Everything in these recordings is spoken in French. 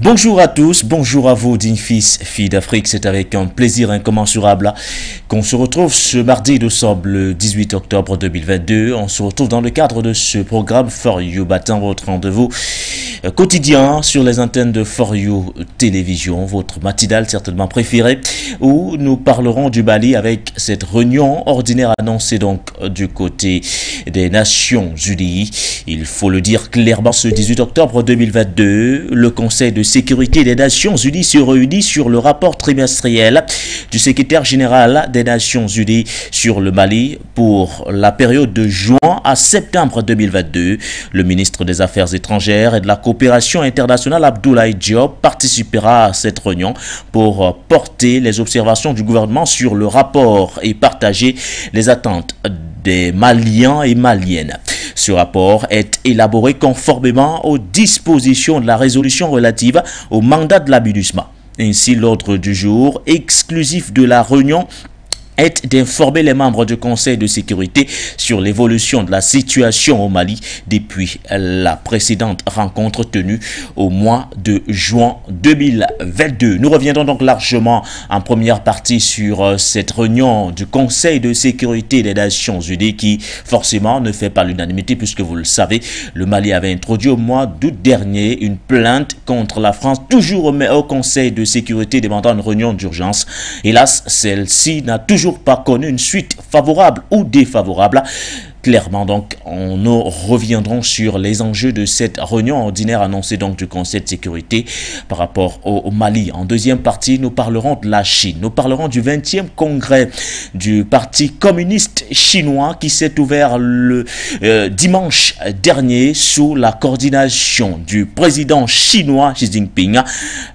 Bonjour à tous, bonjour à vous, dignes fils, filles d'Afrique. C'est avec un plaisir incommensurable qu'on se retrouve ce mardi de décembre, le 18 octobre 2022. On se retrouve dans le cadre de ce programme For You Matin, votre rendez-vous quotidien sur les antennes de For You Télévision, votre matinale certainement préférée, où nous parlerons du Mali avec cette réunion ordinaire annoncée donc du côté des Nations Unies. Il faut le dire clairement, ce 18 octobre 2022, le Conseil de sécurité des Nations Unies se réunit sur le rapport trimestriel du secrétaire général des Nations Unies sur le Mali pour la période de juin à septembre 2022. Le ministre des Affaires étrangères et de la coopération internationale Abdoulaye Diop participera à cette réunion pour porter les observations du gouvernement sur le rapport et partager les attentes des Maliens et Maliennes. Ce rapport est élaboré conformément aux dispositions de la résolution relative au mandat de la MINUSMA. Ainsi, l'ordre du jour exclusif de la réunion est d'informer les membres du Conseil de sécurité sur l'évolution de la situation au Mali depuis la précédente rencontre tenue au mois de juin 2022. Nous reviendrons donc largement en première partie sur cette réunion du Conseil de sécurité des Nations Unies qui forcément ne fait pas l'unanimité puisque vous le savez, le Mali avait introduit au mois d'août dernier une plainte contre la France, toujours au Conseil de sécurité demandant une réunion d'urgence. Hélas, celle-ci n'a toujours pas connu une suite favorable ou défavorable. Clairement, donc, nous reviendrons sur les enjeux de cette réunion ordinaire annoncée donc du Conseil de sécurité par rapport au Mali. En deuxième partie, nous parlerons de la Chine. Nous parlerons du 20e congrès du Parti communiste chinois qui s'est ouvert le dimanche dernier sous la coordination du président chinois Xi Jinping.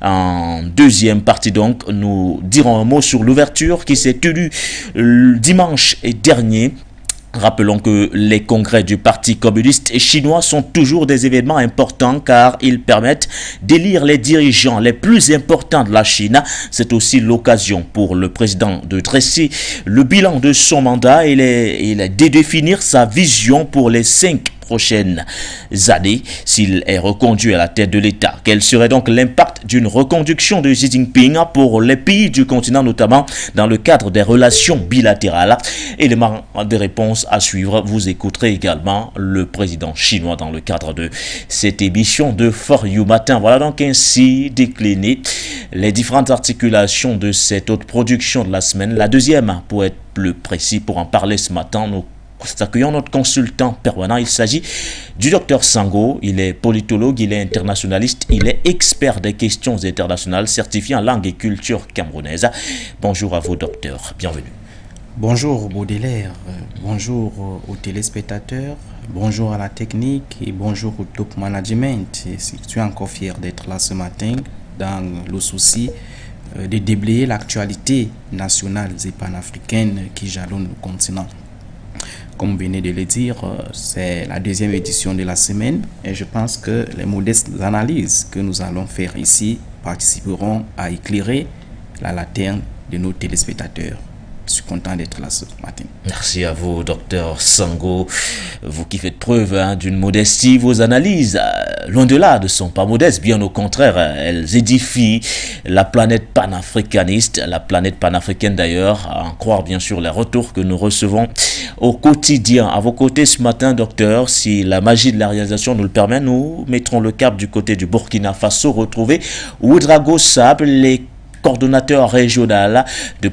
En deuxième partie, donc, nous dirons un mot sur l'ouverture qui s'est tenue le dimanche dernier. Rappelons que les congrès du Parti communiste chinois sont toujours des événements importants car ils permettent d'élire les dirigeants les plus importants de la Chine. C'est aussi l'occasion pour le président de dresser le bilan de son mandat et de définir sa vision pour les 5 prochaines années s'il est reconduit à la tête de l'État. Quel serait donc l'impact d'une reconduction de Xi Jinping pour les pays du continent, notamment dans le cadre des relations bilatérales? Élément de réponse à suivre. Vous écouterez également le président chinois dans le cadre de cette émission de For You Matin. Voilà donc ainsi décliné les différentes articulations de cette autre production de la semaine. La deuxième, pour être plus précis, pour en parler ce matin, nous accueillons notre consultant permanent. Il s'agit du docteur Sango. Il est politologue, il est internationaliste, il est expert des questions internationales, certifié en langue et culture camerounaise. Bonjour à vous, docteur. Bienvenue. Bonjour Baudelaire, bonjour aux téléspectateurs, bonjour à la technique et bonjour au top management. Je suis encore fier d'être là ce matin dans le souci de déblayer l'actualité nationale et panafricaine qui jalonne le continent. Comme vous venez de le dire, c'est la deuxième édition de la semaine et je pense que les modestes analyses que nous allons faire ici participeront à éclairer la lanterne de nos téléspectateurs. Je suis content d'être là ce matin. Merci à vous, docteur Sango. Vous qui faites preuve d'une modestie, vos analyses, loin de là, ne sont pas modestes. Bien au contraire, elles édifient la planète panafricaniste, la planète panafricaine d'ailleurs, à en croire bien sûr les retours que nous recevons au quotidien. À vos côtés ce matin, docteur, si la magie de la réalisation nous le permet, nous mettrons le cap du côté du Burkina Faso, retrouver Ouedraogo Sable, les coordonnateur régional de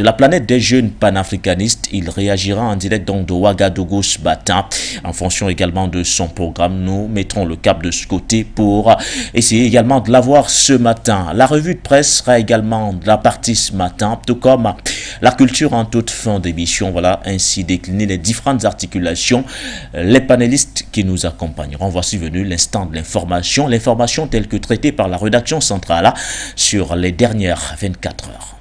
la planète des jeunes panafricanistes. Il réagira en direct donc de Ouagadougou ce matin. En fonction également de son programme, nous mettrons le cap de ce côté pour essayer également de l'avoir ce matin. La revue de presse sera également de la partie ce matin, tout comme la culture en toute fin d'émission. Voilà ainsi décliner les différentes articulations, les panélistes qui nous accompagneront. Voici venu l'instant de l'information telle que traitée par la rédaction centrale sur les dernières 24 heures.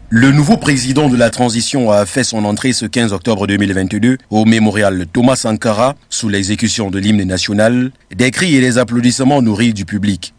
Le nouveau président de la transition a fait son entrée ce 15 octobre 2022 au mémorial Thomas Sankara sous l'exécution de l'hymne national, des cris et des applaudissements nourris du public.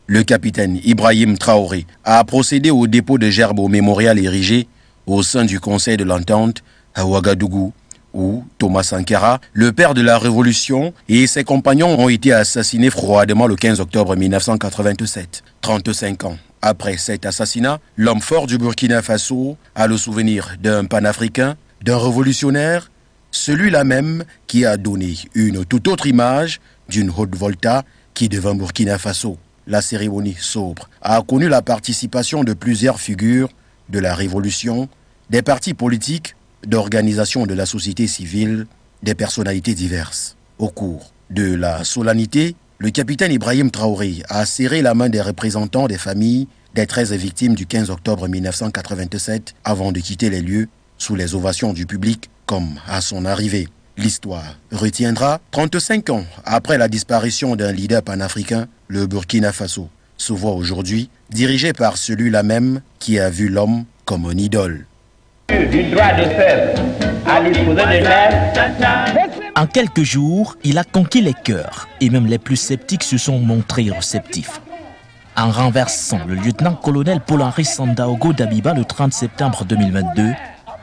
Le capitaine Ibrahim Traoré a procédé au dépôt de gerbes au mémorial érigé au sein du Conseil de l'Entente à Ouagadougou, où Thomas Sankara, le père de la révolution, et ses compagnons ont été assassinés froidement le 15 octobre 1987. 35 ans après cet assassinat, l'homme fort du Burkina Faso a le souvenir d'un panafricain, d'un révolutionnaire, celui-là même qui a donné une toute autre image d'une Haute-Volta qui devint Burkina Faso. La cérémonie sobre a connu la participation de plusieurs figures de la révolution, des partis politiques, d'organisations de la société civile, des personnalités diverses. Au cours de la solennité, le capitaine Ibrahim Traoré a serré la main des représentants des familles des 13 victimes du 15 octobre 1987 avant de quitter les lieux sous les ovations du public comme à son arrivée. L'histoire retiendra 35 ans après la disparition d'un leader panafricain, le Burkina Faso se voit aujourd'hui dirigé par celui-là même qui a vu l'homme comme une idole. Du droit de peuple à disposer de l'air. En quelques jours, il a conquis les cœurs et même les plus sceptiques se sont montrés réceptifs. En renversant le lieutenant-colonel Paul-Henri Sandaogo d'Abiba le 30 septembre 2022,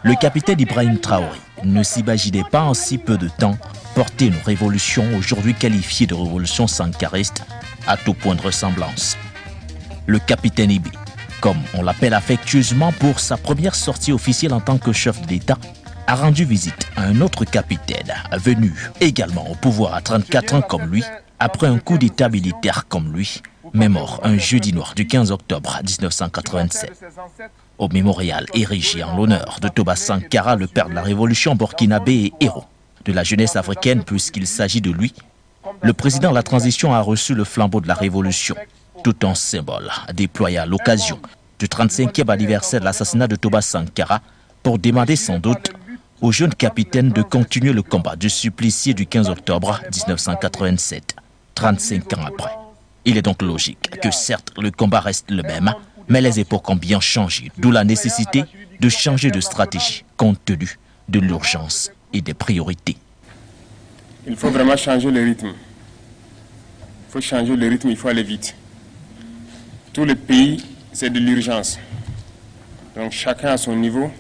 le capitaine Ibrahim Traoré ne s'imaginait pas en si peu de temps porter une révolution aujourd'hui qualifiée de révolution sankariste à tout point de ressemblance. Le capitaine Ibi, comme on l'appelle affectueusement pour sa première sortie officielle en tant que chef d'État, a rendu visite à un autre capitaine venu également au pouvoir à 34 ans comme lui, après un coup d'État militaire comme lui, mais mort un jeudi noir du 15 octobre 1987. Au mémorial érigé en l'honneur de Thomas Sankara, le père de la révolution burkinabé et héros de la jeunesse africaine puisqu'il s'agit de lui, le président de la transition a reçu le flambeau de la révolution, tout en symbole déployé à l'occasion du 35e anniversaire de l'assassinat de Thomas Sankara pour demander sans doute au jeune capitaine de continuer le combat du supplicié du 15 octobre 1987, 35 ans après. Il est donc logique que certes le combat reste le même, mais les époques ont bien changé, d'où la nécessité de changer de stratégie compte tenu de l'urgence et des priorités. Il faut vraiment changer le rythme. Il faut changer le rythme, il faut aller vite. Tout le pays, c'est de l'urgence. Donc chacun à son niveau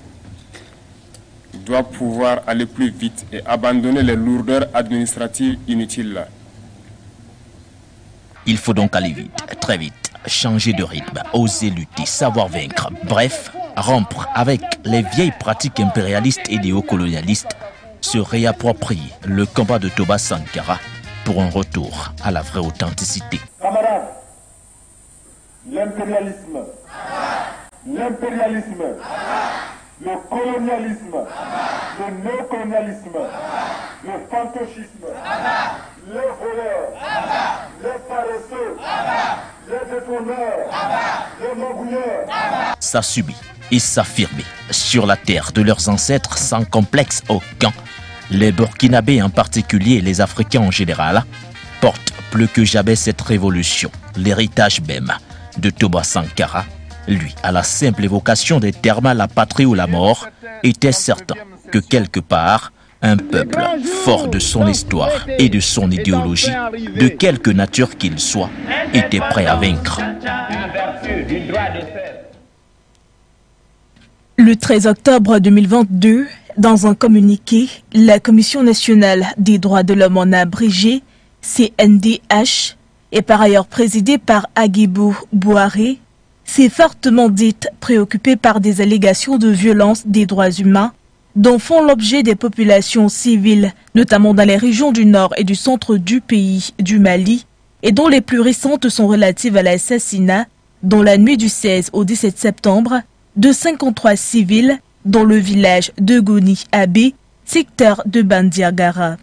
doit pouvoir aller plus vite et abandonner les lourdeurs administratives inutiles là. Il faut donc aller vite, très vite, changer de rythme, oser lutter, savoir vaincre. Bref, rompre avec les vieilles pratiques impérialistes et néocolonialistes, se réapproprier le combat de Thomas Sankara pour un retour à la vraie authenticité. Camarades, l'impérialisme, le colonialisme, le néocolonialisme, le fantochisme, les voleurs, les paresseux, les détourneurs, les magouilleurs. Ça subit et s'affirmer sur la terre de leurs ancêtres sans complexe aucun. Les Burkinabés en particulier et les Africains en général portent plus que jamais cette révolution, l'héritage même de Thomas Sankara. Lui, à la simple évocation des termes la patrie ou la mort, était certain que quelque part, un peuple fort de son histoire et de son idéologie, de quelque nature qu'il soit, était prêt à vaincre. Le 13 octobre 2022, dans un communiqué, la Commission nationale des droits de l'homme en abrégé, CNDH, et par ailleurs présidée par Agibou Bouharé, s'est fortement dite préoccupée par des allégations de violence des droits humains dont font l'objet des populations civiles, notamment dans les régions du nord et du centre du pays du Mali, et dont les plus récentes sont relatives à l'assassinat, dans la nuit du 16 au 17 septembre, de 53 civils dans le village de Goni-Abé, secteur de Bandiagara.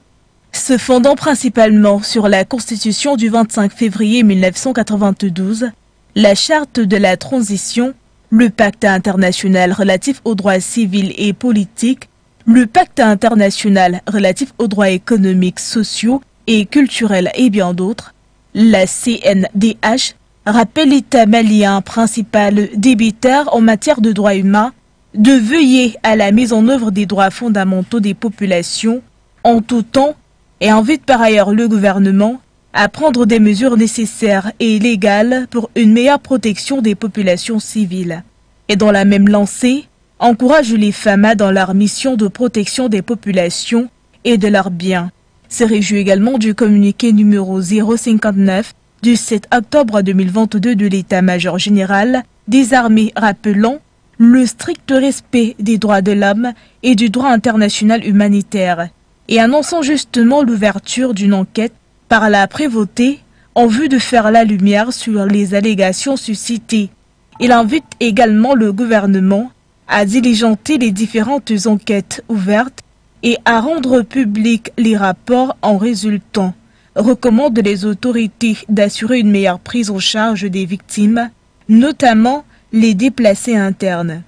Se fondant principalement sur la Constitution du 25 février 1992, la Charte de la Transition, le Pacte international relatif aux droits civils et politiques, le Pacte international relatif aux droits économiques, sociaux et culturels et bien d'autres, la CNDH rappelle l'État malien principal débiteur en matière de droits humains de veiller à la mise en œuvre des droits fondamentaux des populations en tout temps et invite par ailleurs le gouvernement à prendre des mesures nécessaires et légales pour une meilleure protection des populations civiles. Et dans la même lancée, encourage les FAMA dans leur mission de protection des populations et de leurs biens. Se réjouit également du communiqué numéro 059 du 7 octobre 2022 de l'État-major général des armées rappelant le strict respect des droits de l'homme et du droit international humanitaire et annonçant justement l'ouverture d'une enquête par la prévôté en vue de faire la lumière sur les allégations suscitées. Il invite également le gouvernement à diligenter les différentes enquêtes ouvertes et à rendre publics les rapports en résultant. Recommande les autorités d'assurer une meilleure prise en charge des victimes, notamment les déplacés internes.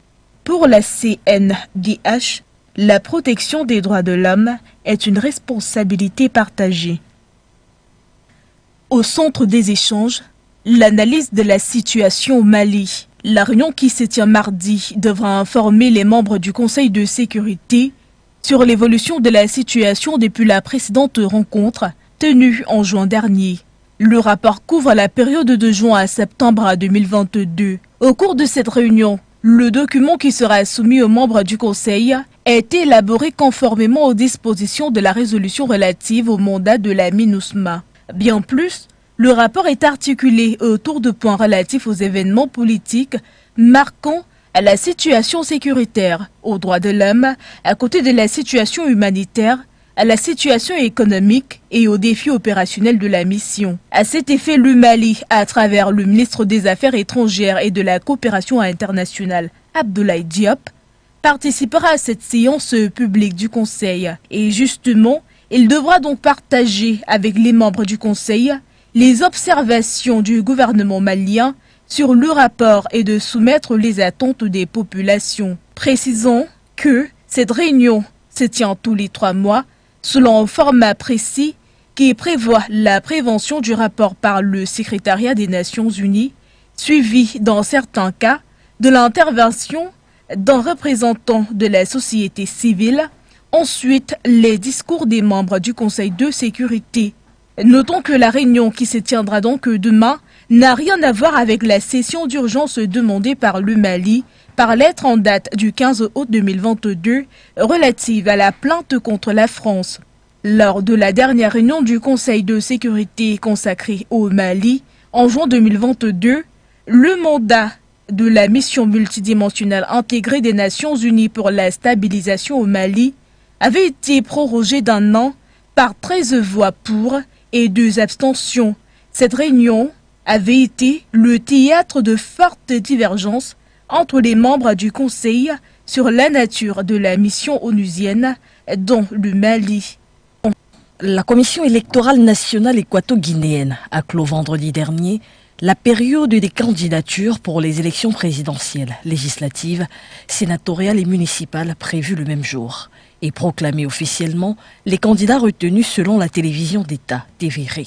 Pour la CNDH, la protection des droits de l'homme est une responsabilité partagée. Au centre des échanges, l'analyse de la situation au Mali. La réunion qui se tient mardi devra informer les membres du Conseil de sécurité sur l'évolution de la situation depuis la précédente rencontre tenue en juin dernier. Le rapport couvre la période de juin à septembre 2022. Au cours de cette réunion, le document qui sera soumis aux membres du Conseil a été élaboré conformément aux dispositions de la résolution relative au mandat de la MINUSMA. Bien plus, le rapport est articulé autour de points relatifs aux événements politiques marquant la situation sécuritaire, aux droits de l'homme, à côté de la situation humanitaire, à la situation économique et aux défis opérationnels de la mission. À cet effet, le Mali, à travers le ministre des Affaires étrangères et de la coopération internationale, Abdoulaye Diop, participera à cette séance publique du Conseil. Et justement, il devra donc partager avec les membres du Conseil les observations du gouvernement malien sur le rapport et de soumettre les attentes des populations. Précisons que cette réunion se tient tous les 3 mois selon un format précis qui prévoit la prévention du rapport par le secrétariat des Nations Unies, suivi dans certains cas de l'intervention d'un représentant de la société civile, ensuite les discours des membres du Conseil de sécurité. Notons que la réunion qui se tiendra donc demain n'a rien à voir avec la session d'urgence demandée par le Mali par lettre en date du 15 août 2022 relative à la plainte contre la France. Lors de la dernière réunion du Conseil de sécurité consacrée au Mali en juin 2022, le mandat de la mission multidimensionnelle intégrée des Nations Unies pour la stabilisation au Mali avait été prorogé d'1 an par 13 voix pour et 2 abstentions. Cette réunion avait été le théâtre de fortes divergences entre les membres du Conseil sur la nature de la mission onusienne dans le Mali. La Commission électorale nationale équato-guinéenne a clos vendredi dernier la période des candidatures pour les élections présidentielles, législatives, sénatoriales et municipales prévues le même jour et proclamé officiellement les candidats retenus selon la télévision d'État, TVR.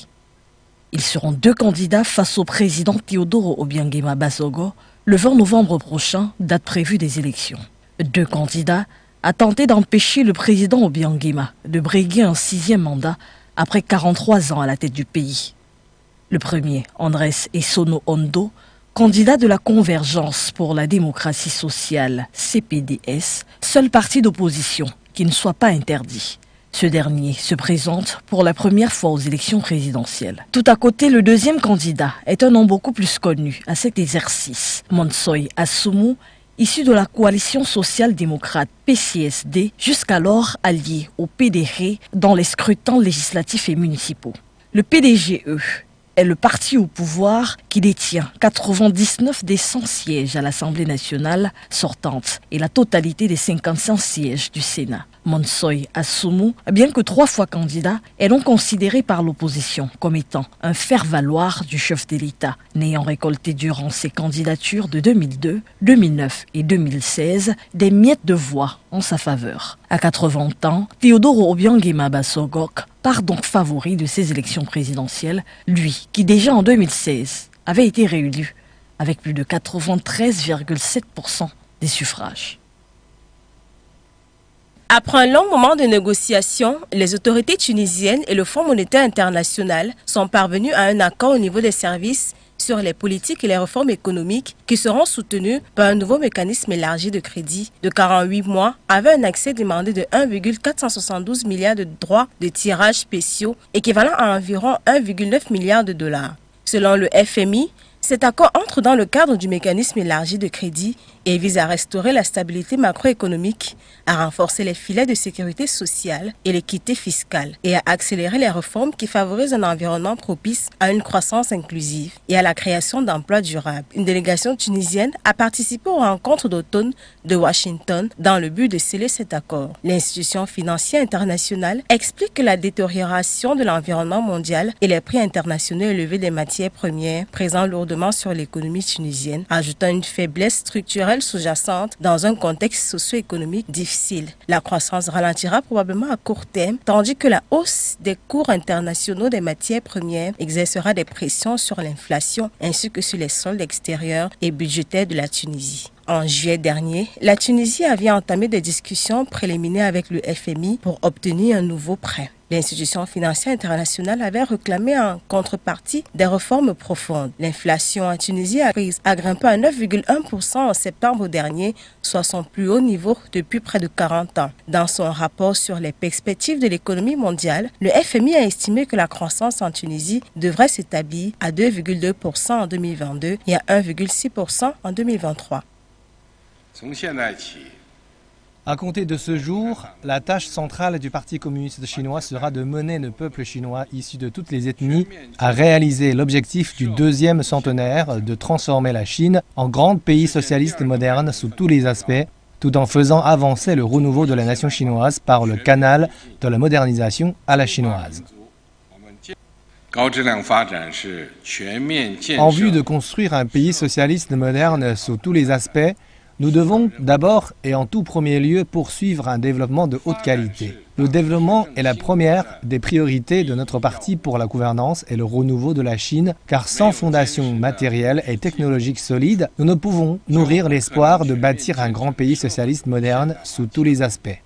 Ils seront 2 candidats face au président Teodoro Obiang Basogo le 20 novembre prochain, date prévue des élections. 2 candidats a tenté d'empêcher le président Obiang de briguer un 6e mandat après 43 ans à la tête du pays. Le premier, Andrés Essono Ondo, candidat de la Convergence pour la démocratie sociale, CPDS, seul parti d'opposition qui ne soit pas interdit. Ce dernier se présente pour la première fois aux élections présidentielles. Tout à côté, le deuxième candidat est un nom beaucoup plus connu à cet exercice, Monsoy Assoumou, issu de la coalition social-démocrate PCSD, jusqu'alors allié au PDG dans les scrutins législatifs et municipaux. Le PDGE est le parti au pouvoir qui détient 99 des 100 sièges à l'Assemblée nationale sortante et la totalité des 55 sièges du Sénat. Monsoy Assoumou, bien que 3 fois candidat, est donc considéré par l'opposition comme étant un faire-valoir du chef de l'État, n'ayant récolté durant ses candidatures de 2002, 2009 et 2016 des miettes de voix en sa faveur. À 80 ans, Teodoro Obiang Basogo part donc favori de ces élections présidentielles, lui qui déjà en 2016 avait été réélu avec plus de 93,7% des suffrages. Après un long moment de négociation, les autorités tunisiennes et le Fonds monétaire international sont parvenus à un accord au niveau des services sur les politiques et les réformes économiques qui seront soutenues par un nouveau mécanisme élargi de crédit de 48 mois avec un accès demandé de 1,472 milliards de droits de tirage spéciaux équivalent à environ 1,9 milliard de dollars. Selon le FMI, cet accord entre dans le cadre du mécanisme élargi de crédit et vise à restaurer la stabilité macroéconomique, à renforcer les filets de sécurité sociale et l'équité fiscale et à accélérer les réformes qui favorisent un environnement propice à une croissance inclusive et à la création d'emplois durables. Une délégation tunisienne a participé aux rencontres d'automne de Washington dans le but de sceller cet accord. L'institution financière internationale explique que la détérioration de l'environnement mondial et les prix internationaux élevés des matières premières présents lourdement sur l'économie tunisienne, ajoutant une faiblesse structurelle sous-jacente dans un contexte socio-économique difficile. La croissance ralentira probablement à court terme, tandis que la hausse des cours internationaux des matières premières exercera des pressions sur l'inflation ainsi que sur les soldes extérieurs et budgétaires de la Tunisie. En juillet dernier, la Tunisie avait entamé des discussions préliminaires avec le FMI pour obtenir un nouveau prêt. L'institution financière internationale avait réclamé en contrepartie des réformes profondes. L'inflation en Tunisie a grimpé à 9,1% en septembre dernier, soit son plus haut niveau depuis près de 40 ans. Dans son rapport sur les perspectives de l'économie mondiale, le FMI a estimé que la croissance en Tunisie devrait s'établir à 2,2% en 2022 et à 1,6% en 2023. À compter de ce jour, la tâche centrale du Parti communiste chinois sera de mener le peuple chinois issu de toutes les ethnies à réaliser l'objectif du deuxième centenaire de transformer la Chine en grand pays socialiste moderne sous tous les aspects, tout en faisant avancer le renouveau de la nation chinoise par le canal de la modernisation à la chinoise. En vue de construire un pays socialiste moderne sous tous les aspects, nous devons d'abord et en tout premier lieu poursuivre un développement de haute qualité. Le développement est la première des priorités de notre parti pour la gouvernance et le renouveau de la Chine, car sans fondation matérielle et technologique solide, nous ne pouvons nourrir l'espoir de bâtir un grand pays socialiste moderne sous tous les aspects.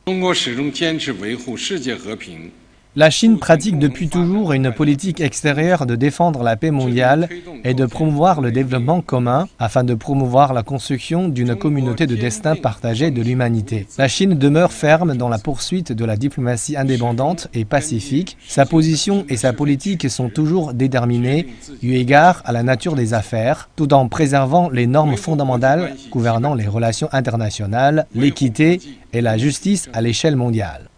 La Chine pratique depuis toujours une politique extérieure de défendre la paix mondiale et de promouvoir le développement commun afin de promouvoir la construction d'une communauté de destin partagé de l'humanité. La Chine demeure ferme dans la poursuite de la diplomatie indépendante et pacifique. Sa position et sa politique sont toujours déterminées eu égard à la nature des affaires, tout en préservant les normes fondamentales gouvernant les relations internationales, l'équité et la justice à l'échelle mondiale.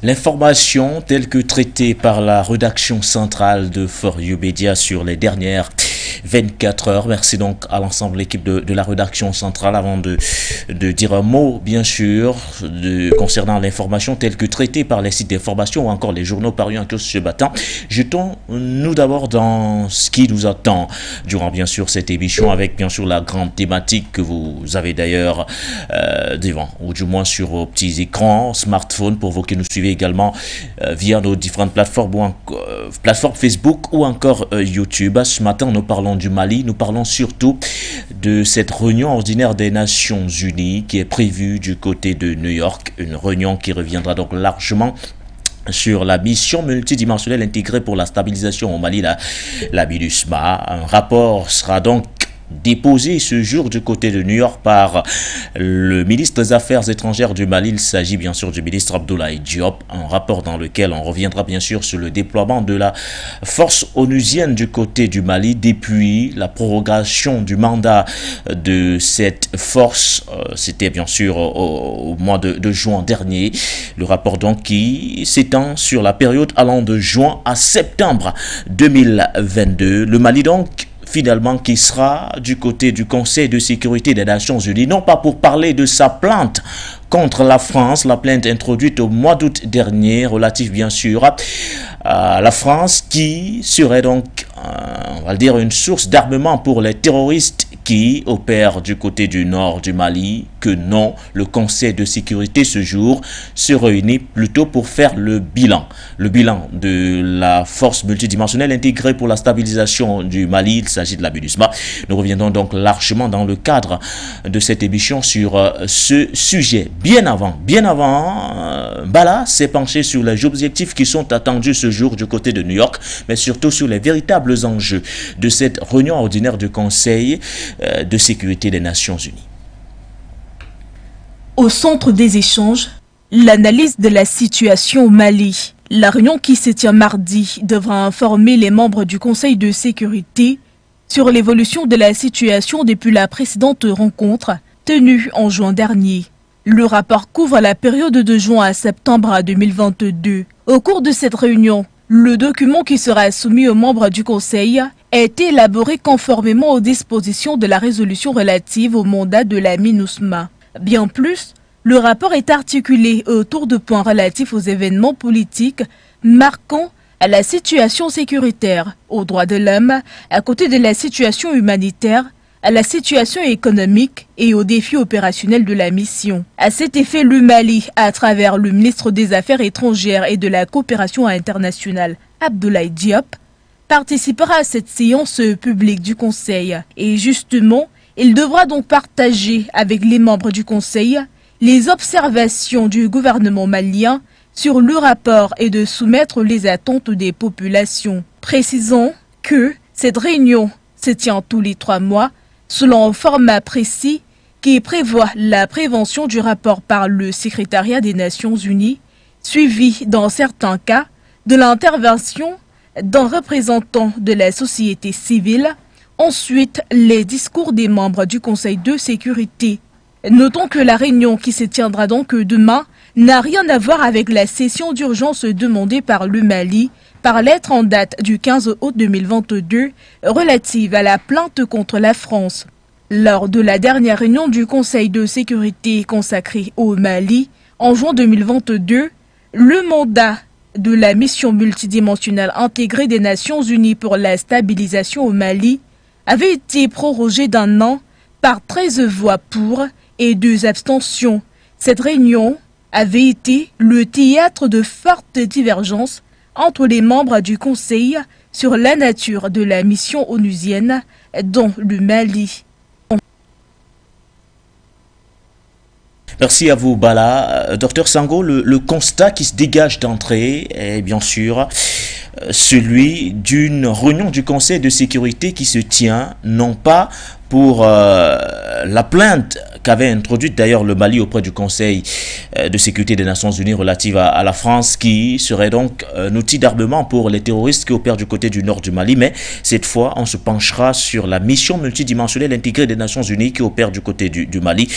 L'information telle que traitée par la rédaction centrale de For You Media sur les dernières 24 heures. Merci donc à l'ensemble de l'équipe de la rédaction centrale. Avant de dire un mot, bien sûr, concernant l'information telle que traitée par les sites d'information ou encore les journaux parus en kiosque ce matin, jetons-nous d'abord dans ce qui nous attend durant, bien sûr, cette émission avec, bien sûr, la grande thématique que vous avez d'ailleurs devant, ou du moins sur vos petits écrans, smartphones, pour vous qui nous suivez également via nos différentes plateformes, plateformes Facebook ou encore YouTube. Ce matin, nous parlons du Mali, nous parlons surtout de cette réunion ordinaire des Nations Unies qui est prévue du côté de New York, une réunion qui reviendra donc largement sur la mission multidimensionnelle intégrée pour la stabilisation au Mali, la MINUSMA. Un rapport sera donc déposé ce jour du côté de New York par le ministre des Affaires étrangères du Mali. Il s'agit bien sûr du ministre Abdoulaye Diop, un rapport dans lequel on reviendra bien sûr sur le déploiement de la force onusienne du côté du Mali depuis la prorogation du mandat de cette force. C'était bien sûr au mois de juin dernier. Le rapport donc qui s'étend sur la période allant de juin à septembre 2022. Le Mali donc finalement qui sera du côté du Conseil de sécurité des Nations Unies, non pas pour parler de sa plainte contre la France, la plainte introduite au mois d'août dernier, relative bien sûr à la France qui serait donc, on va le dire, une source d'armement pour les terroristes qui opèrent du côté du nord du Mali, que non, le Conseil de sécurité ce jour se réunit plutôt pour faire le bilan de la force multidimensionnelle intégrée pour la stabilisation du Mali. Il s'agit de la MINUSMA. Nous reviendrons donc largement dans le cadre de cette émission sur ce sujet. Bien avant, Bala s'est penché sur les objectifs qui sont attendus ce jour du côté de New York, mais surtout sur les véritables enjeux de cette réunion ordinaire du Conseil de sécurité des Nations Unies. Au centre des échanges, l'analyse de la situation au Mali. La réunion qui se tient mardi devra informer les membres du Conseil de sécurité sur l'évolution de la situation depuis la précédente rencontre tenue en juin dernier. Le rapport couvre la période de juin à septembre 2022. Au cours de cette réunion, le document qui sera soumis aux membres du Conseil a été élaboré conformément aux dispositions de la résolution relative au mandat de la MINUSMA. Bien plus, le rapport est articulé autour de points relatifs aux événements politiques marquant à la situation sécuritaire, aux droits de l'homme, à côté de la situation humanitaire, à la situation économique et aux défis opérationnels de la mission. À cet effet, le Mali, à travers le ministre des Affaires étrangères et de la coopération internationale, Abdoulaye Diop, participera à cette séance publique du Conseil. Et justement, il devra donc partager avec les membres du Conseil les observations du gouvernement malien sur le rapport et de soumettre les attentes des populations. Précisons que cette réunion se tient tous les 3 mois selon un format précis qui prévoit la prévention du rapport par le secrétariat des Nations Unies, suivi dans certains cas de l'intervention d'un représentant de la société civile, ensuite les discours des membres du Conseil de sécurité. Notons que la réunion qui se tiendra donc demain n'a rien à voir avec la session d'urgence demandée par le Mali par lettre en date du 15 août 2022 relative à la plainte contre la France. Lors de la dernière réunion du Conseil de sécurité consacrée au Mali en juin 2022, le mandat de la mission multidimensionnelle intégrée des Nations Unies pour la stabilisation au Mali avait été prorogé d'1 an par 13 voix pour et 2 abstentions. Cette réunion avait été le théâtre de fortes divergences entre les membres du Conseil sur la nature de la mission onusienne dans le Mali. Merci à vous, Bala. Docteur Sango, le constat qui se dégage d'entrée est bien sûr celui d'une réunion du Conseil de sécurité qui se tient non pas pour la plainte qu'avait introduite d'ailleurs le Mali auprès du Conseil de sécurité des Nations Unies relative à la France, qui serait donc un outil d'armement pour les terroristes qui opèrent du côté du nord du Mali. Mais cette fois, on se penchera sur la mission multidimensionnelle intégrée des Nations Unies qui opère du côté du Mali.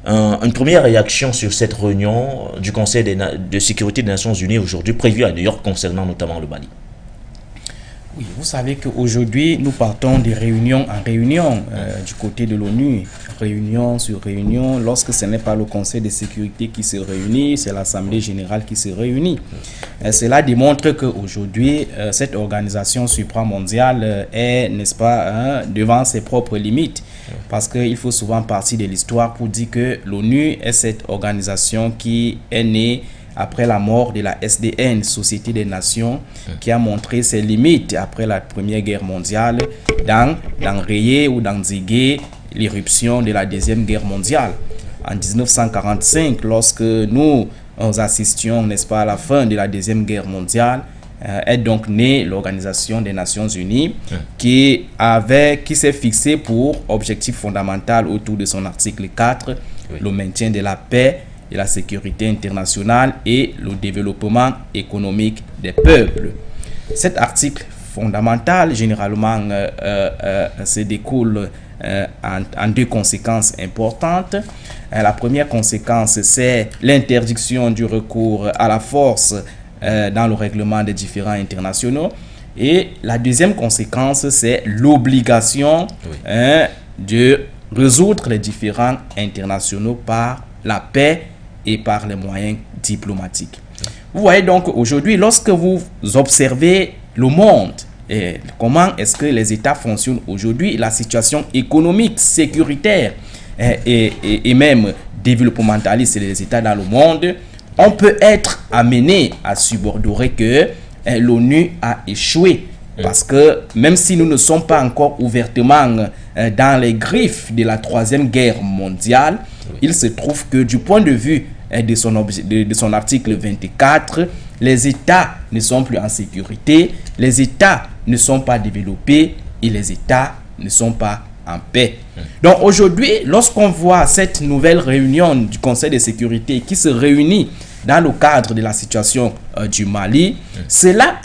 Une première réaction sur cette réunion du Conseil de sécurité des Nations Unies aujourd'hui prévue à New York concernant notamment le Mali. Oui, vous savez qu'aujourd'hui, nous partons de réunion en réunion du côté de l'ONU, réunion sur réunion. Lorsque ce n'est pas le Conseil de sécurité qui se réunit, c'est l'Assemblée générale qui se réunit. Cela démontre qu'aujourd'hui, cette organisation supramondiale est, n'est-ce pas, devant ses propres limites. Parce qu'il faut souvent partir de l'histoire pour dire que l'ONU est cette organisation qui est née après la mort de la SDN, Société des Nations, qui a montré ses limites après la Première Guerre mondiale d'enrayer ou d'endiguer l'irruption de la Deuxième Guerre mondiale. En 1945, lorsque nous assistions, n'est-ce pas, à la fin de la Deuxième Guerre mondiale, est donc née l'Organisation des Nations Unies qui s'est fixée pour objectif fondamental autour de son article 4, le maintien de la paix, de la sécurité internationale et le développement économique des peuples. Cet article fondamental, généralement, se découle en 2 conséquences importantes. La première conséquence, c'est l'interdiction du recours à la force dans le règlement des différends internationaux. Et la deuxième conséquence, c'est l'obligation de résoudre les différends internationaux par la paix et par les moyens diplomatiques. Vous voyez donc aujourd'hui, lorsque vous observez le monde, et comment est-ce que les États fonctionnent aujourd'hui, la situation économique, sécuritaire et même développementaliste des États dans le monde, on peut être amené à subordorer que l'ONU a échoué. Parce que même si nous ne sommes pas encore ouvertement dans les griffes de la Troisième Guerre mondiale, il se trouve que du point de vue de son article 24, les États ne sont plus en sécurité, les États ne sont pas développés et les États ne sont pas en paix. Donc aujourd'hui, lorsqu'on voit cette nouvelle réunion du Conseil de sécurité qui se réunit dans le cadre de la situation du Mali, cela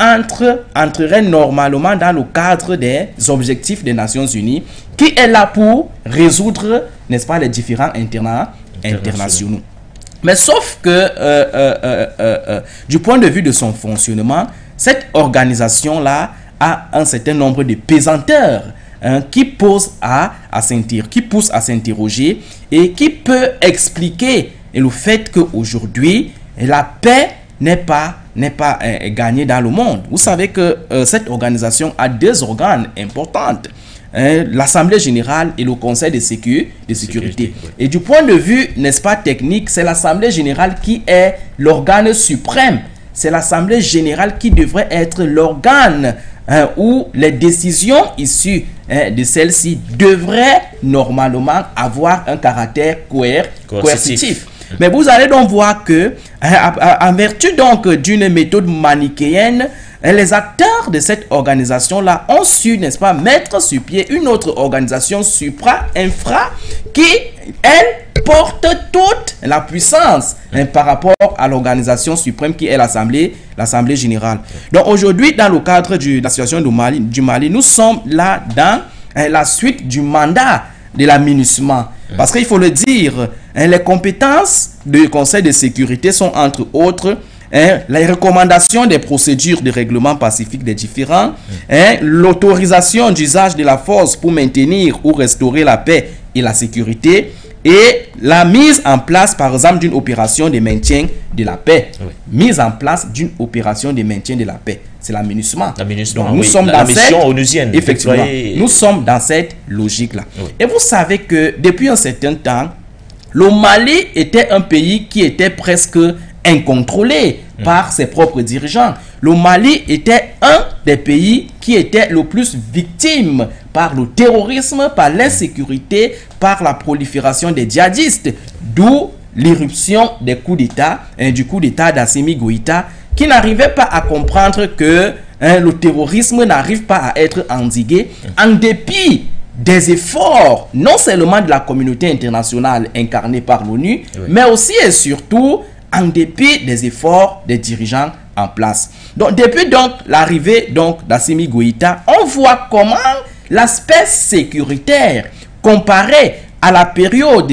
entrerait normalement dans le cadre des objectifs des Nations Unies qui est là pour résoudre, n'est-ce pas, les différents internationaux. Mais sauf que du point de vue de son fonctionnement, cette organisation-là a un certain nombre de pesanteurs qui poussent à s'interroger et qui peut expliquer le fait qu'aujourd'hui, la paix n'est pas gagnée dans le monde. Vous savez que cette organisation a deux organes importants. L'Assemblée générale et le Conseil de sécurité. Et du point de vue, n'est-ce pas, technique, c'est l'Assemblée générale qui est l'organe suprême. C'est l'Assemblée générale qui devrait être l'organe où les décisions issues de celle-ci devraient normalement avoir un caractère coercitif. Mais vous allez donc voir que, en vertu donc d'une méthode manichéenne, les acteurs de cette organisation-là ont su, n'est-ce pas, mettre sur pied une autre organisation supra-infra qui, elle, porte toute la puissance par rapport à l'organisation suprême qui est l'Assemblée générale. Donc aujourd'hui, dans le cadre de la situation du Mali, nous sommes là dans la suite du mandat de la MINUSMA. Parce qu'il faut le dire, les compétences du Conseil de sécurité sont entre autres les recommandations des procédures de règlement pacifique des différends, l'autorisation d'usage de la force pour maintenir ou restaurer la paix et la sécurité, et la mise en place, par exemple, d'une opération de maintien de la paix. Mise en place d'une opération de maintien de la paix. C'est la MINUSMA. Donc, nous sommes dans mission onusienne. Effectivement, nous sommes dans cette logique-là. Et vous savez que depuis un certain temps, le Mali était un pays qui était presque incontrôlé par ses propres dirigeants. Le Mali était un des pays qui était le plus victime par le terrorisme, par l'insécurité, par la prolifération des djihadistes, d'où l'irruption des coups d'État, du coup d'État d'Assimi Goïta, qui n'arrivait pas à comprendre que le terrorisme n'arrive pas à être endigué en dépit des efforts, non seulement de la communauté internationale incarnée par l'ONU, mais aussi et surtout en dépit des efforts des dirigeants en place. Donc, depuis donc l'arrivée d'Assimi Goïta, on voit comment l'aspect sécuritaire comparé à la période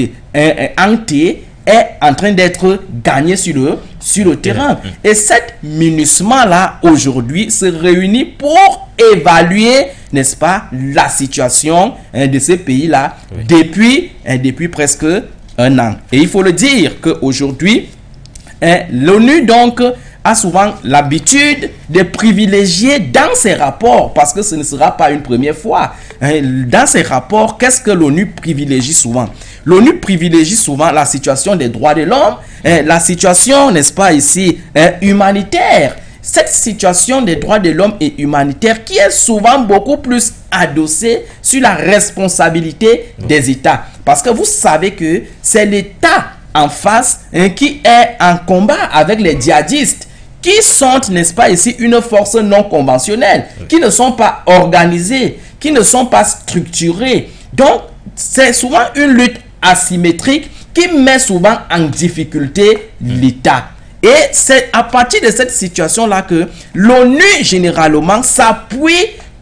ante est en train d'être gagné sur le terrain. Et cette MINUSMA-là, aujourd'hui, se réunit pour évaluer, n'est-ce pas, la situation de ces pays-là depuis presque un an. Et il faut le dire qu'aujourd'hui, l'ONU donc a souvent l'habitude de privilégier dans ses rapports, parce que ce ne sera pas une première fois, dans ses rapports, qu'est-ce que l'ONU privilégie souvent? L'ONU privilégie souvent la situation des droits de l'homme, la situation, n'est-ce pas ici, humanitaire. Cette situation des droits de l'homme et humanitaire qui est souvent beaucoup plus adossée sur la responsabilité des États. Parce que vous savez que c'est l'État en face qui est en combat avec les djihadistes, qui sont, n'est-ce pas ici, une force non conventionnelle, qui ne sont pas organisées, qui ne sont pas structurées. Donc, c'est souvent une lutte asymétrique qui met souvent en difficulté l'État. Et c'est à partir de cette situation-là que l'ONU, généralement, s'appuie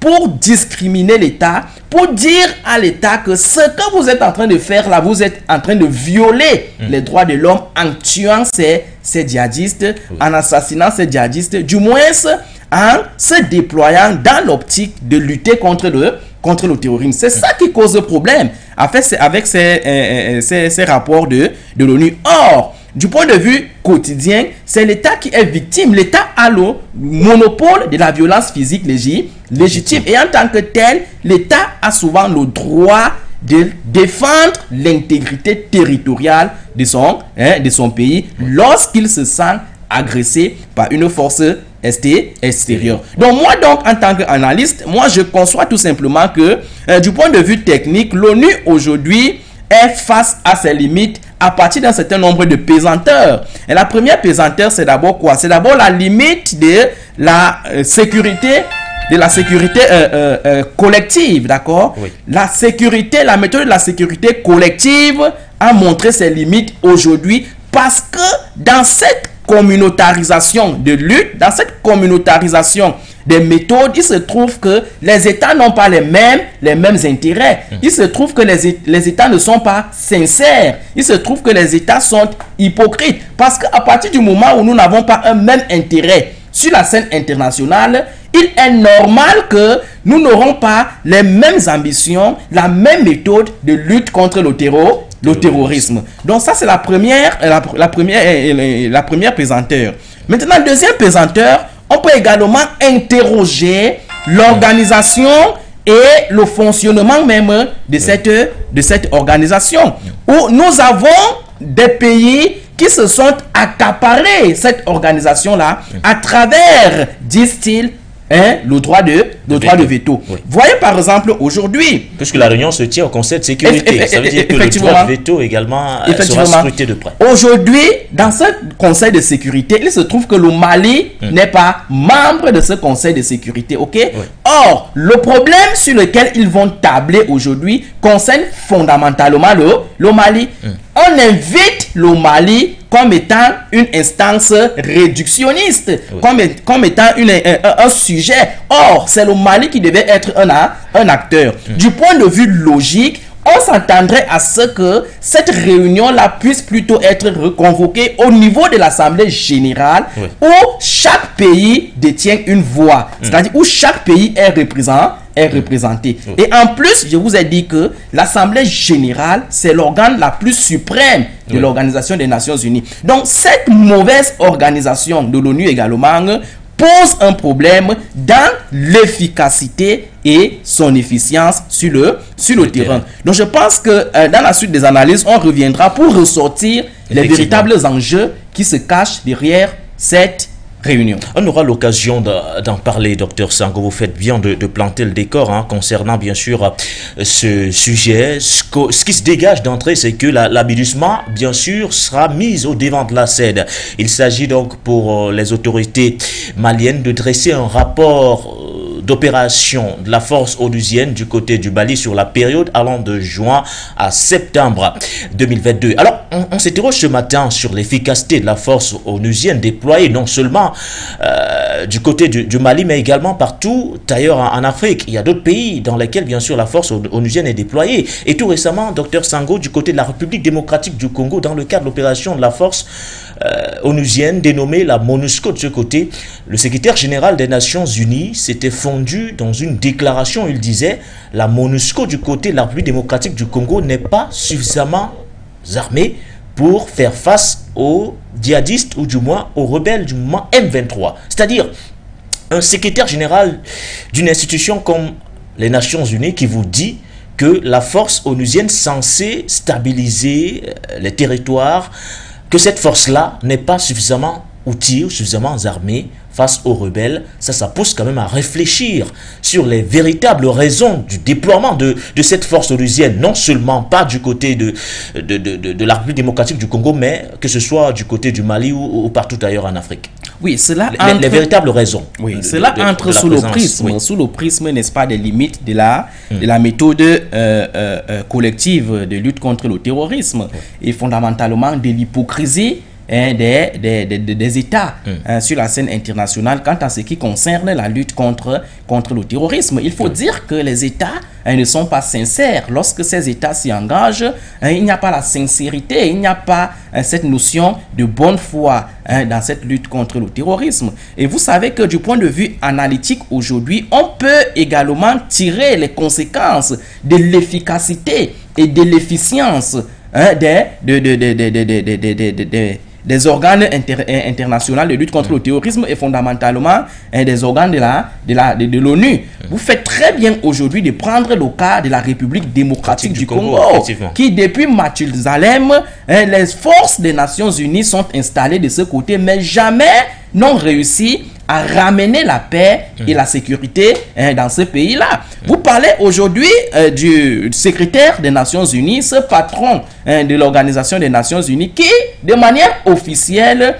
pour discriminer l'État, pour dire à l'État que ce que vous êtes en train de faire là, vous êtes en train de violer les droits de l'homme en tuant ces djihadistes, en assassinant ces djihadistes, du moins en se déployant dans l'optique de lutter contre le terrorisme. C'est ça qui cause le problème. En fait, c'est avec ces rapports de l'ONU. Or, du point de vue quotidien, c'est l'État qui est victime. L'État a le monopole de la violence physique légitime. Et en tant que tel, l'État a souvent le droit de défendre l'intégrité territoriale de son pays lorsqu'il se sent agressé par une force extérieure. Donc moi, en tant qu'analyste, moi je conçois tout simplement que du point de vue technique, l'ONU aujourd'hui est face à ses limites à partir d'un certain nombre de pesanteurs. Et la première pesanteur, c'est d'abord quoi? C'est d'abord la limite de la sécurité, collective, d'accord? Oui. La méthode de la sécurité collective a montré ses limites aujourd'hui parce que dans cette communautarisation de lutte, dans cette communautarisation des méthodes, il se trouve que les États n'ont pas les mêmes intérêts. Il se trouve que les États ne sont pas sincères. Il se trouve que les États sont hypocrites. Parce qu'à partir du moment où nous n'avons pas un même intérêt sur la scène internationale, il est normal que nous n'aurons pas les mêmes ambitions, la même méthode de lutte contre le terrorisme. Donc ça, c'est la première pesanteur. Maintenant, deuxième pesanteur, on peut également interroger l'organisation et le fonctionnement même de cette organisation. Où nous avons des pays qui se sont accaparés cette organisation-là à travers, disent-ils, le droit de veto. Oui. Voyez par exemple aujourd'hui... Puisque la réunion se tient au Conseil de sécurité, ça veut dire que le droit de veto également sera scruté de près. Aujourd'hui, dans ce Conseil de sécurité, il se trouve que le Mali n'est pas membre de ce Conseil de sécurité, ok? Oui. Or, le problème sur lequel ils vont tabler aujourd'hui concerne fondamentalement le Mali. On invite le Mali comme étant une instance réductionniste, comme étant un sujet. Or, c'est le Mali qui devait être un acteur. Du point de vue logique, on s'attendrait à ce que cette réunion-là puisse plutôt être reconvoquée au niveau de l'Assemblée générale où chaque pays détient une voix. C'est-à-dire où chaque pays est représenté. Et en plus, je vous ai dit que l'Assemblée générale, c'est l'organe la plus suprême de l'Organisation des Nations Unies. Donc, cette mauvaise organisation de l'ONU également pose un problème dans l'efficacité et son efficience sur le terrain. Donc, je pense que dans la suite des analyses, on reviendra pour ressortir les véritables enjeux qui se cachent derrière cette réunion. On aura l'occasion d'en parler, docteur Sango. Vous faites bien de planter le décor concernant bien sûr ce sujet. Ce qui se dégage d'entrée, c'est que la MINUSMA, bien sûr, sera mise au devant de la scène. Il s'agit donc pour les autorités maliennes de dresser un rapport d'opération de la force onusienne du côté du Mali sur la période allant de juin à septembre 2022. Alors, on s'interroge ce matin sur l'efficacité de la force onusienne déployée non seulement du côté du Mali, mais également partout ailleurs en Afrique. Il y a d'autres pays dans lesquels, bien sûr, la force onusienne est déployée. Et tout récemment, docteur Sango, du côté de la République démocratique du Congo, dans le cadre de l'opération de la force onusienne dénommée la MONUSCO de ce côté, le secrétaire général des Nations Unies s'était fondu dans une déclaration. Il disait la MONUSCO du côté de la République démocratique du Congo n'est pas suffisamment armée pour faire face aux djihadistes ou du moins aux rebelles du mouvement M23. C'est-à-dire un secrétaire général d'une institution comme les Nations Unies qui vous dit que la force onusienne censée stabiliser les territoires, que cette force-là n'est pas suffisamment outillée ou suffisamment armée face aux rebelles, ça pousse quand même à réfléchir sur les véritables raisons du déploiement de cette force onusienne, non seulement pas du côté de la République démocratique du Congo, mais que ce soit du côté du Mali ou partout ailleurs en Afrique. Oui, cela les véritables raisons. Oui, cela entre sous le prisme, n'est-ce pas, des limites de la méthode collective de lutte contre le terrorisme et fondamentalement de l'hypocrisie des États sur la scène internationale quant à ce qui concerne la lutte contre le terrorisme. Il faut dire que les États ne sont pas sincères. Lorsque ces États s'y engagent, il n'y a pas la sincérité, il n'y a pas cette notion de bonne foi dans cette lutte contre le terrorisme. Et vous savez que du point de vue analytique aujourd'hui, on peut également tirer les conséquences de l'efficacité et de l'efficience des organes internationaux de lutte contre le terrorisme et fondamentalement des organes de l'ONU. Vous faites très bien aujourd'hui de prendre le cas de la République démocratique du Congo qui depuis Mathusalem, les forces des Nations Unies sont installées de ce côté mais jamais n'ont réussi à ramener la paix et la sécurité dans ce pays-là. Vous parlez aujourd'hui du secrétaire des Nations Unies, ce patron de l'Organisation des Nations Unies qui, de manière officielle,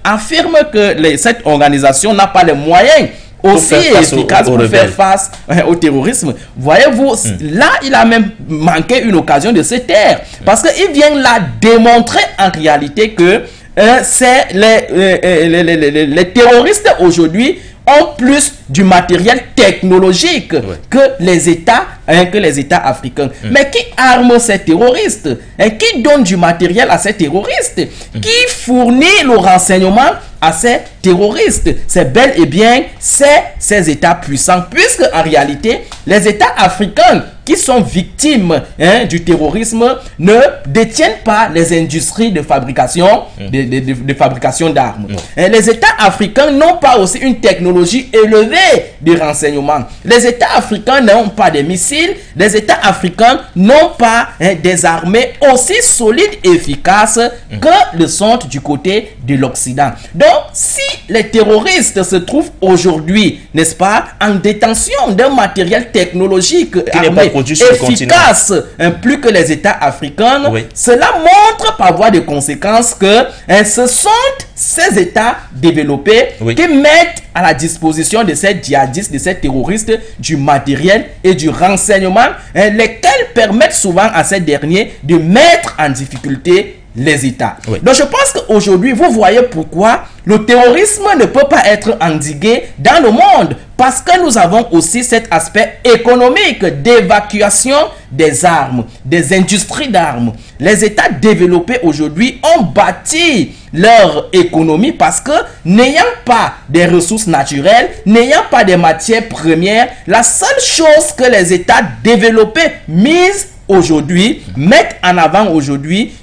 affirme que cette organisation n'a pas les moyens aussi efficace pour faire face au terrorisme. Voyez-vous, là, il a même manqué une occasion de se taire parce qu'il vient là démontrer en réalité que c'est les terroristes aujourd'hui ont plus du matériel technologique que les États africains. Mais qui arme ces terroristes? Qui donne du matériel à ces terroristes? Qui fournit le renseignement à ces terroristes? C'est bel et bien ces États puissants, puisque en réalité, les États africains qui sont victimes du terrorisme ne détiennent pas les industries de fabrication de fabrication d'armes. Les États africains n'ont pas aussi une technologie élevée de renseignement. Les États africains n'ont pas de missiles. Les États africains n'ont pas des armées aussi solides et efficaces que le sont du côté de l'Occident. Donc, si les terroristes se trouvent aujourd'hui, n'est-ce pas, en détention d'un matériel technologique armé efficace plus que les États africains, cela montre par voie de conséquence que ce sont ces États développés qui mettent à la disposition de ces djihadistes, de ces terroristes, du matériel et du renseignement, lesquels permettent souvent à ces derniers de mettre en difficulté les États. Donc je pense qu'aujourd'hui, vous voyez pourquoi le terrorisme ne peut pas être endigué dans le monde, parce que nous avons aussi cet aspect économique d'évacuation des armes, des industries d'armes. Les États développés aujourd'hui ont bâti leur économie parce que n'ayant pas des ressources naturelles, n'ayant pas des matières premières, la seule chose que les États développés misent aujourd'hui, mettent en avant aujourd'hui,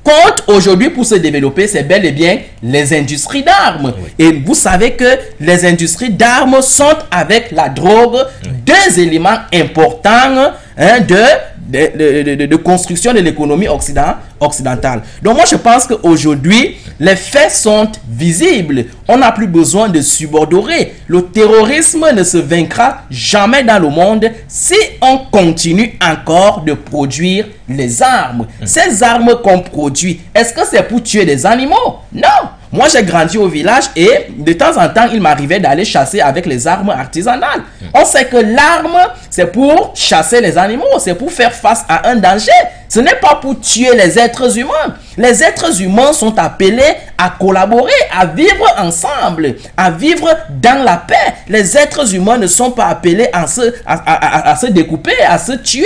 compte aujourd'hui pour se développer, c'est bel et bien les industries d'armes. Et vous savez que les industries d'armes sont avec la drogue deux éléments importants de construction de l'économie occidentale. Donc moi je pense qu'aujourd'hui les faits sont visibles. On n'a plus besoin de subordorer. Le terrorisme ne se vaincra jamais dans le monde si on continue encore de produire les armes. Ces armes qu'on produit, est-ce que c'est pour tuer des animaux? Non. Moi, j'ai grandi au village et de temps en temps, il m'arrivait d'aller chasser avec les armes artisanales. On sait que l'arme, c'est pour chasser les animaux, c'est pour faire face à un danger. Ce n'est pas pour tuer les êtres humains. Les êtres humains sont appelés à collaborer, à vivre ensemble, à vivre dans la paix. Les êtres humains ne sont pas appelés à se découper, à se tuer,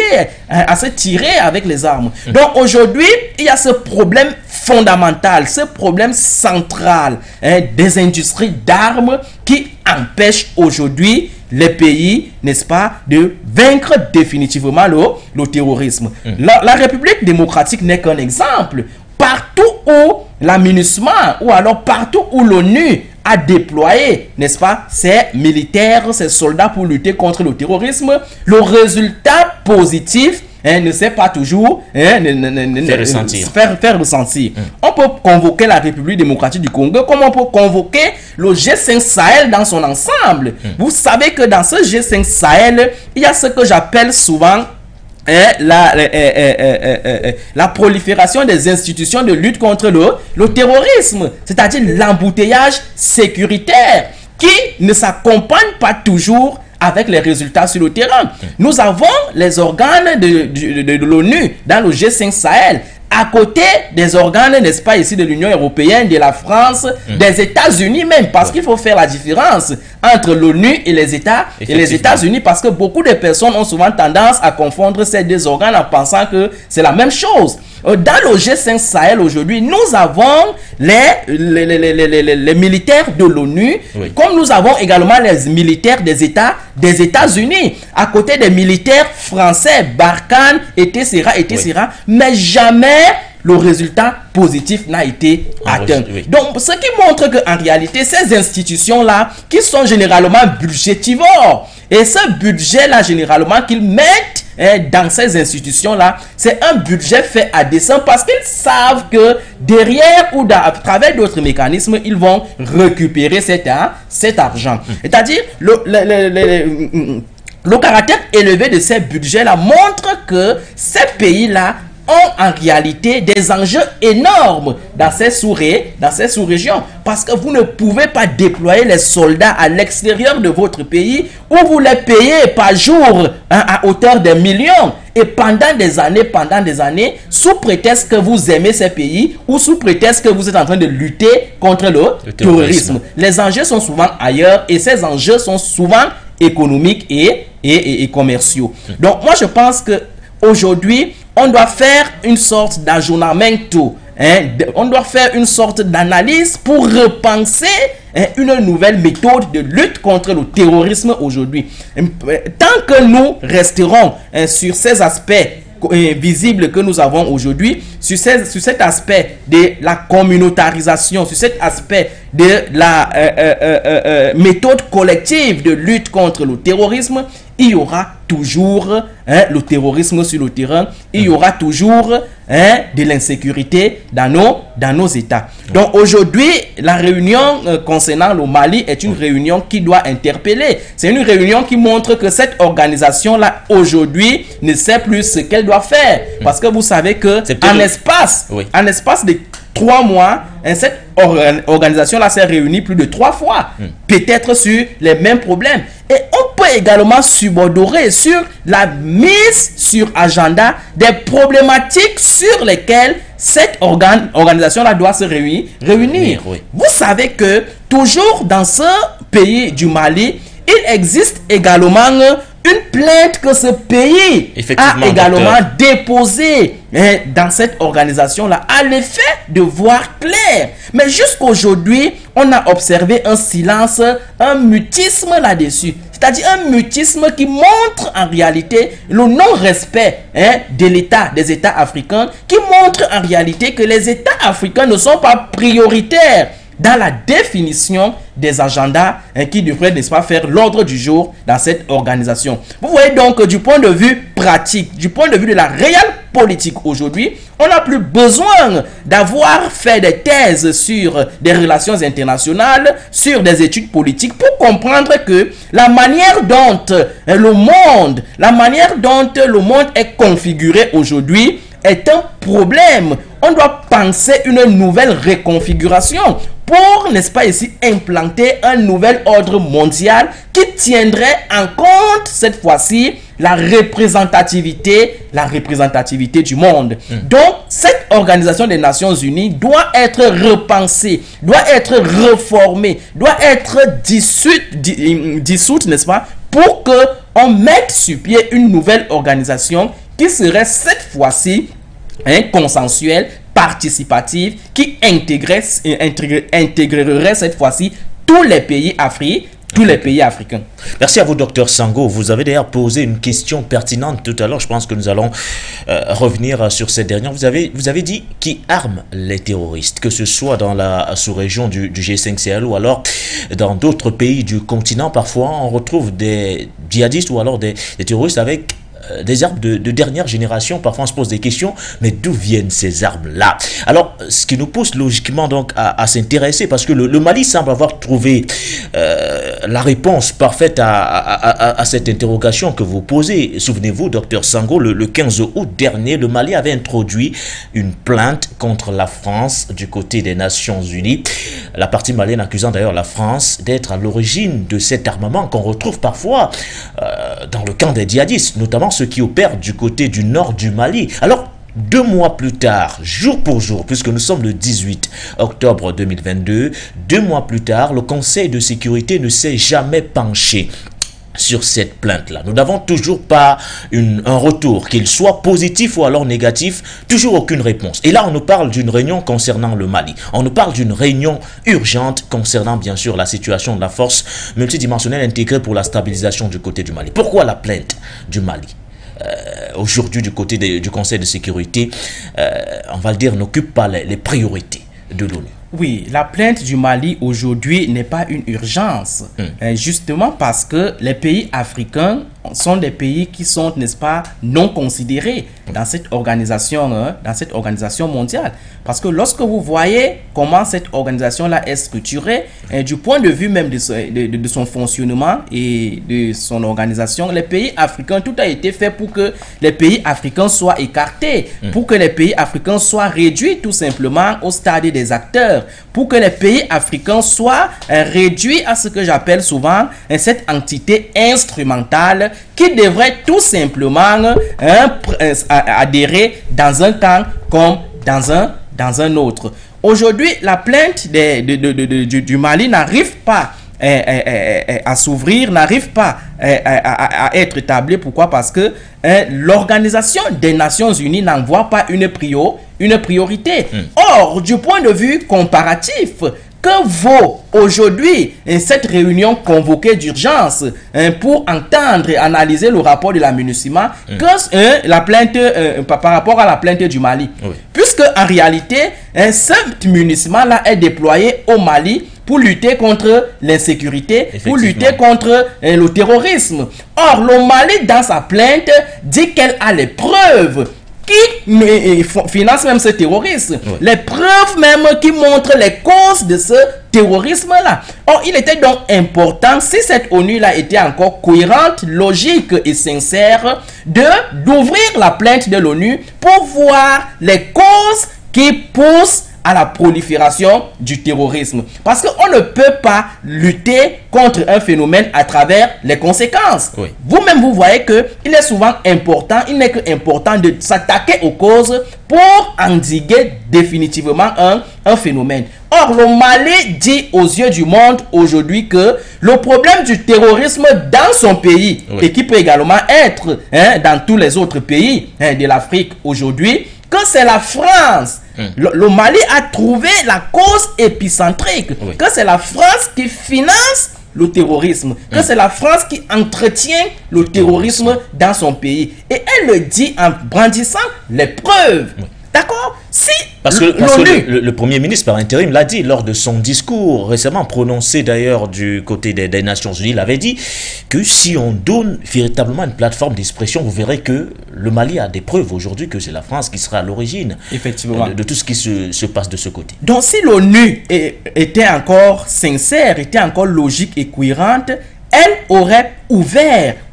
à se tirer avec les armes. Donc aujourd'hui, il y a ce problème fondamental, ce problème central des industries d'armes qui empêche aujourd'hui les pays, n'est-ce pas, de vaincre définitivement le terrorisme. La République démocratique n'est qu'un exemple. Partout où la MINUSMA ou alors partout où l'ONU a déployé, n'est-ce pas, ses militaires, ses soldats pour lutter contre le terrorisme, le résultat positif ne sait pas toujours faire ressentir. On peut convoquer la République démocratique du Congo comme on peut convoquer le G5 Sahel dans son ensemble. Vous savez que dans ce G5 Sahel, il y a ce que j'appelle souvent la prolifération des institutions de lutte contre le terrorisme, c'est-à-dire l'embouteillage sécuritaire qui ne s'accompagne pas toujours avec les résultats sur le terrain. Nous avons les organes de l'ONU dans le G5 Sahel, à côté des organes, n'est-ce pas, ici de l'Union européenne, de la France, des États-Unis même, parce qu'il faut faire la différence entre l'ONU et les États et les États-Unis, parce que beaucoup de personnes ont souvent tendance à confondre ces deux organes en pensant que c'est la même chose. Dans le G5 Sahel aujourd'hui, nous avons les militaires de l'ONU, comme nous avons également les militaires des États-Unis, à côté des militaires français, Barkhane, etc., mais jamais le résultat positif n'a été atteint. Donc, ce qui montre qu'en réalité, ces institutions-là, qui sont généralement budgétivores, et ce budget-là, généralement, qu'ils mettent dans ces institutions-là, c'est un budget fait à dessein parce qu'ils savent que derrière ou à travers d'autres mécanismes, ils vont récupérer cet argent. C'est-à-dire, le caractère élevé de ces budgets-là montre que ces pays-là ont en réalité des enjeux énormes dans ces sous-régions, parce que vous ne pouvez pas déployer les soldats à l'extérieur de votre pays où vous les payez par jour à hauteur de millions et pendant des années, sous prétexte que vous aimez ces pays ou sous prétexte que vous êtes en train de lutter contre le terrorisme. Les enjeux sont souvent ailleurs et ces enjeux sont souvent économiques et commerciaux. Donc moi je pense que aujourd'hui on doit faire une sorte d'ajournamento, on doit faire une sorte d'analyse pour repenser une nouvelle méthode de lutte contre le terrorisme aujourd'hui. Tant que nous resterons sur ces aspects visibles que nous avons aujourd'hui, sur cet aspect de la communautarisation, sur cet aspect de la méthode collective de lutte contre le terrorisme, il y aura toujours le terrorisme sur le terrain, il y aura toujours de l'insécurité dans nos États. Donc aujourd'hui, la réunion concernant le Mali est une réunion qui doit interpeller. C'est une réunion qui montre que cette organisation-là, aujourd'hui, ne sait plus ce qu'elle doit faire. Parce que vous savez que en espace de 3 mois, cette organisation-là s'est réunie plus de 3 fois, peut-être sur les mêmes problèmes. Et on peut également subordorer sur la mise sur agenda des problématiques sur lesquelles cette organisation-là doit se réunir. Vous savez que toujours dans ce pays du Mali, il existe également une plainte que ce pays a également déposée dans cette organisation-là, à l'effet de voir clair. Mais jusqu'aujourd'hui, on a observé un silence, un mutisme là-dessus. C'est-à-dire un mutisme qui montre en réalité le non-respect de l'État, des États africains, qui montre en réalité que les États africains ne sont pas prioritaires dans la définition des agendas qui devraient, n'est-ce pas, faire l'ordre du jour dans cette organisation. Vous voyez donc, du point de vue pratique, du point de vue de la réelle politique aujourd'hui, on n'a plus besoin d'avoir fait des thèses sur des relations internationales, sur des études politiques, pour comprendre que la manière dont le monde est configuré aujourd'hui est un problème. On doit penser une nouvelle réconfiguration pour, n'est-ce pas ici, implanter un nouvel ordre mondial qui tiendrait en compte cette fois-ci la représentativité du monde. Donc, cette organisation des Nations Unies doit être repensée, doit être réformée, doit être dissoute, n'est-ce pas, pour qu'on mette sur pied une nouvelle organisation qui serait cette fois-ci consensuelle, participative, qui intégrerait cette fois-ci tous les pays africains. Merci à vous, Dr Sango. Vous avez d'ailleurs posé une question pertinente tout à l'heure. Je pense que nous allons revenir sur cette dernière. Vous avez dit qui arme les terroristes, que ce soit dans la sous-région du G5 Sahel ou alors dans d'autres pays du continent. Parfois, on retrouve des djihadistes ou alors des terroristes avec des armes de dernière génération. Parfois on se pose des questions, mais d'où viennent ces armes-là? Alors, ce qui nous pousse logiquement donc à s'intéresser, parce que le Mali semble avoir trouvé la réponse parfaite à cette interrogation que vous posez. Souvenez-vous, Dr Sango, le 15 août dernier, le Mali avait introduit une plainte contre la France du côté des Nations Unies. La partie malienne accusant d'ailleurs la France d'être à l'origine de cet armement qu'on retrouve parfois dans le camp des djihadistes, notamment ceux qui opèrent du côté du nord du Mali. Alors, 2 mois plus tard, jour pour jour, puisque nous sommes le 18 octobre 2022, 2 mois plus tard, le Conseil de sécurité ne s'est jamais penché sur cette plainte-là. Nous n'avons toujours pas un retour, qu'il soit positif ou alors négatif, toujours aucune réponse. Et là, on nous parle d'une réunion concernant le Mali. On nous parle d'une réunion urgente concernant, bien sûr, la situation de la force multidimensionnelle intégrée pour la stabilisation du côté du Mali. Pourquoi la plainte du Mali aujourd'hui du côté du Conseil de sécurité, on va le dire, n'occupe pas les priorités de l'ONU? Oui, la plainte du Mali aujourd'hui n'est pas une urgence, justement parce que les pays africains sont des pays qui sont, n'est-ce pas, non considérés dans cette organisation mondiale. Parce que lorsque vous voyez comment cette organisation-là est structurée, du point de vue même de son fonctionnement et de son organisation, les pays africains, tout a été fait pour que les pays africains soient écartés, pour que les pays africains soient réduits tout simplement au stade des acteurs, pour que les pays africains soient réduits à ce que j'appelle souvent cette entité instrumentale qui devrait tout simplement adhérer dans un camp comme dans un autre. Aujourd'hui, la plainte du Mali n'arrive pas à s'ouvrir, n'arrive pas à être établie. Pourquoi? Parce que l'Organisation des Nations Unies n'en voit pas une priorité. Or, du point de vue comparatif, que vaut aujourd'hui cette réunion convoquée d'urgence pour entendre et analyser le rapport de la MINUSMA que la plainte par rapport à la plainte du Mali? Puisque en réalité, cette MINUSMA-là est déployée au Mali pour lutter contre l'insécurité, pour lutter contre le terrorisme. Or, le Mali, dans sa plainte, dit qu'elle a les preuves qui finance même ce terrorisme. Les preuves même qui montrent les causes de ce terrorisme-là. Or, il était donc important, si cette ONU-là était encore cohérente, logique et sincère, d'ouvrir la plainte de l'ONU pour voir les causes qui poussent à la prolifération du terrorisme. Parce qu'on ne peut pas lutter contre un phénomène à travers les conséquences. Vous-même, vous voyez qu'il est souvent important, il n'est qu'important de s'attaquer aux causes pour endiguer définitivement un phénomène. Or, le Mali dit aux yeux du monde aujourd'hui que le problème du terrorisme dans son pays, et qui peut également être dans tous les autres pays de l'Afrique aujourd'hui, que c'est la France. Le Mali a trouvé la cause épicentrique, que c'est la France qui finance le terrorisme, que c'est la France qui entretient le terrorisme dans son pays. Et elle le dit en brandissant les preuves. D'accord? Si Parce que le Premier ministre par intérim l'a dit lors de son discours récemment prononcé d'ailleurs du côté des Nations Unies, il avait dit que si on donne véritablement une plateforme d'expression, vous verrez que le Mali a des preuves aujourd'hui que c'est la France qui sera à l'origine de tout ce qui se passe de ce côté. Donc si l'ONU était encore sincère, était encore logique et cohérente, elle aurait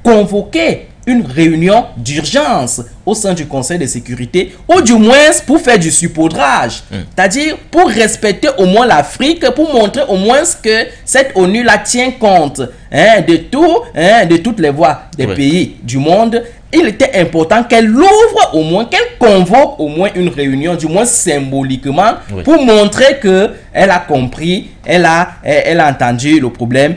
convoqué une réunion d'urgence au sein du Conseil de sécurité, ou du moins pour faire du saupoudrage, c'est-à-dire pour respecter au moins l'Afrique, pour montrer au moins que cette ONU-là tient compte de toutes les voix des pays du monde. Il était important qu'elle ouvre au moins, qu'elle convoque au moins une réunion, du moins symboliquement, pour montrer que elle a compris, elle a entendu le problème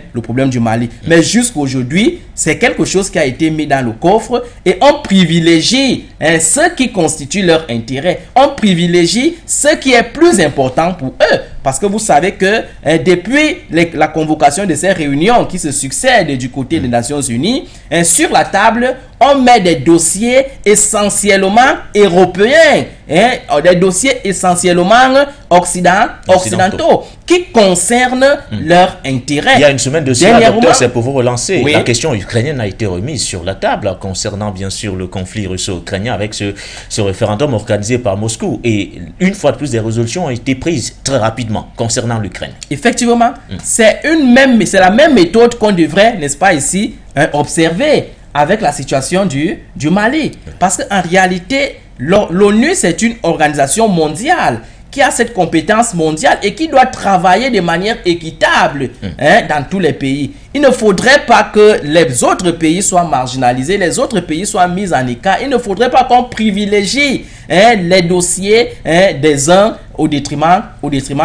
du Mali. Mais jusqu'aujourd'hui, c'est quelque chose qui a été mis dans le coffre et on privilégie ce qui constitue leur intérêt. On privilégie ce qui est plus important pour eux. Parce que vous savez que depuis la convocation de ces réunions qui se succèdent du côté des Nations Unies, sur la table, on met des dossiers essentiellement européens, des dossiers essentiellement occidentaux qui concernent leur intérêt. Il y a une semaine de cela, docteur, c'est pour vous relancer. La question ukrainienne a été remise sur la table concernant bien sûr le conflit russo-ukrainien avec ce référendum organisé par Moscou. Et une fois de plus, des résolutions ont été prises très rapidement concernant l'Ukraine. Effectivement, c'est la même méthode qu'on devrait, n'est-ce pas ici, observer avec la situation du Mali. Parce qu'en réalité, l'ONU, c'est une organisation mondiale qui a cette compétence mondiale et qui doit travailler de manière équitable dans tous les pays. Il ne faudrait pas que les autres pays soient marginalisés, les autres pays soient mis en écart. Il ne faudrait pas qu'on privilégie les dossiers des uns au détriment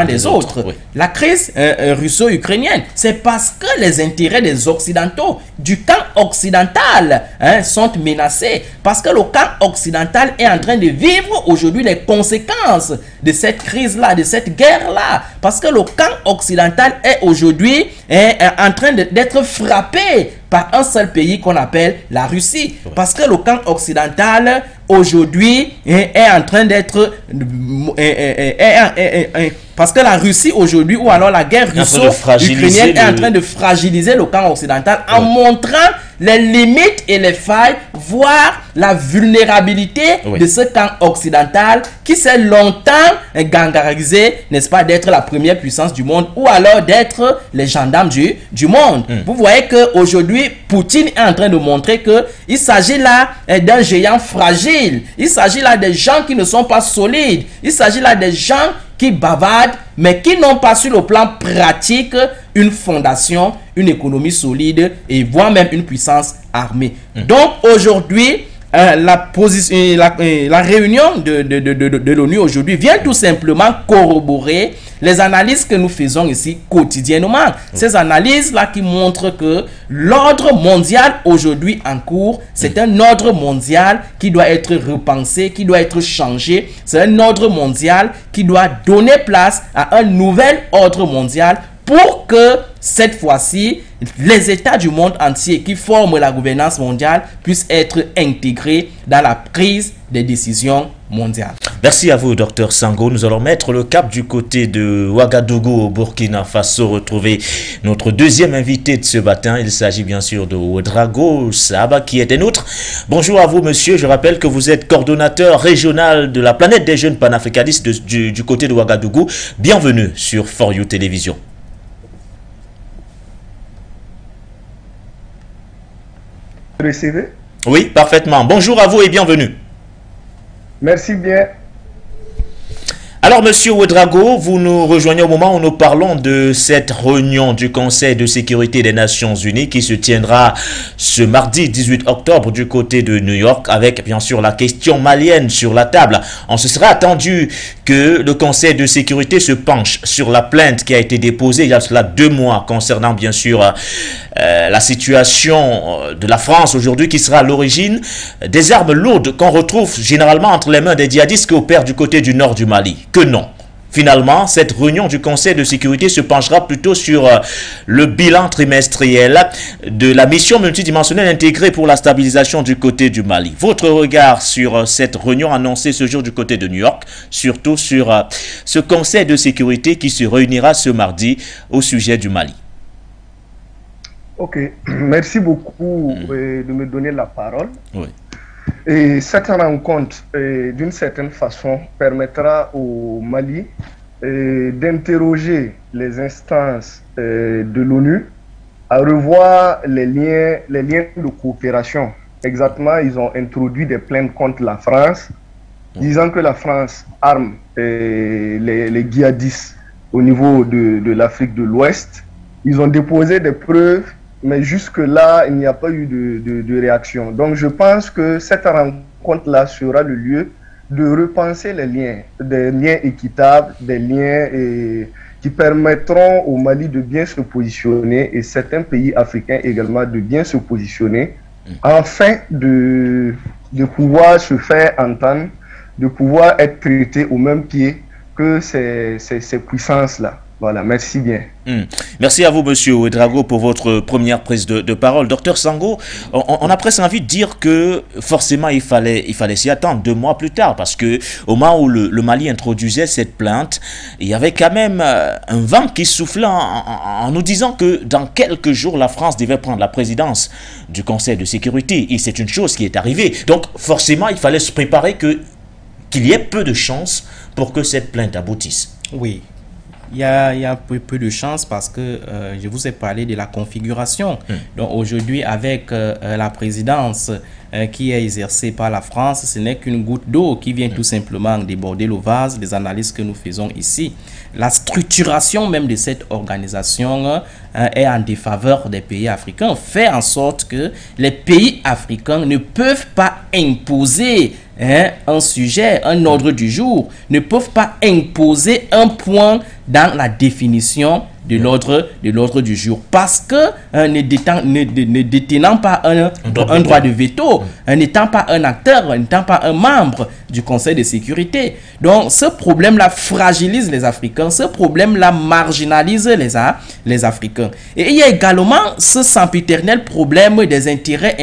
des autres. Oui. La crise russo-ukrainienne, c'est parce que les intérêts des Occidentaux, du camp occidental, sont menacés. Parce que le camp occidental est en train de vivre aujourd'hui les conséquences de cette crise-là, de cette guerre-là. Parce que le camp occidental est aujourd'hui en train d'être frappé par un seul pays qu'on appelle la Russie. Parce que le camp occidental aujourd'hui est en train d'être... parce que la Russie aujourd'hui, ou alors la guerre russo-ukrainienne est en train de fragiliser le camp occidental en montrant les limites et les failles, voire la vulnérabilité de ce camp occidental qui s'est longtemps gangarisé, n'est-ce pas, d'être la première puissance du monde ou alors d'être les gendarmes du monde. Vous voyez qu'aujourd'hui, Poutine est en train de montrer qu'il s'agit là d'un géant fragile. Il s'agit là des gens qui ne sont pas solides. Il s'agit là des gens qui bavardent, mais qui n'ont pas sur le plan pratique une fondation, une économie solide et voire même une puissance armée. Donc aujourd'hui, la réunion de l'ONU aujourd'hui vient tout simplement corroborer les analyses que nous faisons ici quotidiennement. Ces analyses-là qui montrent que l'ordre mondial aujourd'hui en cours, c'est un ordre mondial qui doit être repensé, qui doit être changé. C'est un ordre mondial qui doit donner place à un nouvel ordre mondial pour que cette fois-ci, les États du monde entier qui forment la gouvernance mondiale puissent être intégrés dans la prise des décisions mondiales. Merci à vous, Dr Sango. Nous allons mettre le cap du côté de Ouagadougou au Burkina Faso, retrouver notre deuxième invité de ce matin. Il s'agit bien sûr de Ouedraogo Sahaba qui est un autre. Bonjour à vous, monsieur. Je rappelle que vous êtes coordonnateur régional de la planète des jeunes panafricanistes du côté de Ouagadougou. Bienvenue sur For You Télévision. Recevez? Oui, parfaitement. Bonjour à vous et bienvenue. Merci bien. Alors, monsieur Ouedraogo, vous nous rejoignez au moment où nous parlons de cette réunion du Conseil de sécurité des Nations Unies qui se tiendra ce mardi 18 octobre du côté de New York avec bien sûr la question malienne sur la table. On se serait attendu que le Conseil de sécurité se penche sur la plainte qui a été déposée il y a cela 2 mois concernant bien sûr la situation de la France aujourd'hui qui sera à l'origine des armes lourdes qu'on retrouve généralement entre les mains des djihadistes qui opèrent du côté du nord du Mali. Que non. Finalement, cette réunion du Conseil de sécurité se penchera plutôt sur le bilan trimestriel de la mission multidimensionnelle intégrée pour la stabilisation du côté du Mali. Votre regard sur cette réunion annoncée ce jour du côté de New York, surtout sur ce Conseil de sécurité qui se réunira ce mardi au sujet du Mali. Ok, merci beaucoup de me donner la parole. Oui. Et cette rencontre, d'une certaine façon, permettra au Mali d'interroger les instances de l'ONU à revoir les liens de coopération. Exactement, ils ont introduit des plaintes contre la France, disant que la France arme les djihadistes au niveau de l'Afrique de l'Ouest. Ils ont déposé des preuves, mais jusque-là, il n'y a pas eu de réaction. Donc, je pense que cette rencontre-là sera le lieu de repenser les liens, des liens équitables, des liens qui permettront au Mali de bien se positionner et certains pays africains également de bien se positionner afin de pouvoir se faire entendre, de pouvoir être traités au même pied que ces puissances-là. Voilà, merci bien. Merci à vous, monsieur Ouedraogo, pour votre première prise de parole. Docteur Sango, on a presque envie de dire que forcément il fallait s'y attendre 2 mois plus tard, parce que au moment où le Mali introduisait cette plainte, il y avait quand même un vent qui soufflait en nous disant que dans quelques jours, la France devait prendre la présidence du Conseil de sécurité. Et c'est une chose qui est arrivée. Donc forcément, il fallait se préparer qu'il y ait peu de chances pour que cette plainte aboutisse. Oui. Il y a peu de chance parce que je vous ai parlé de la configuration. Donc aujourd'hui, avec la présidence qui est exercée par la France, ce n'est qu'une goutte d'eau qui vient tout simplement déborder le vase des analyses que nous faisons ici. La structuration même de cette organisation est en défaveur des pays africains, fait en sorte que les pays africains ne peuvent pas imposer un sujet, un ordre du jour, ne peuvent pas imposer un point dans la définition de l'ordre du jour, parce que ne détenant pas un droit de veto, n'étant pas un acteur, n'étant pas un membre du Conseil de sécurité. Donc ce problème-là fragilise les Africains, ce problème-là marginalise les Africains. Et il y a également ce sempiternel problème des intérêts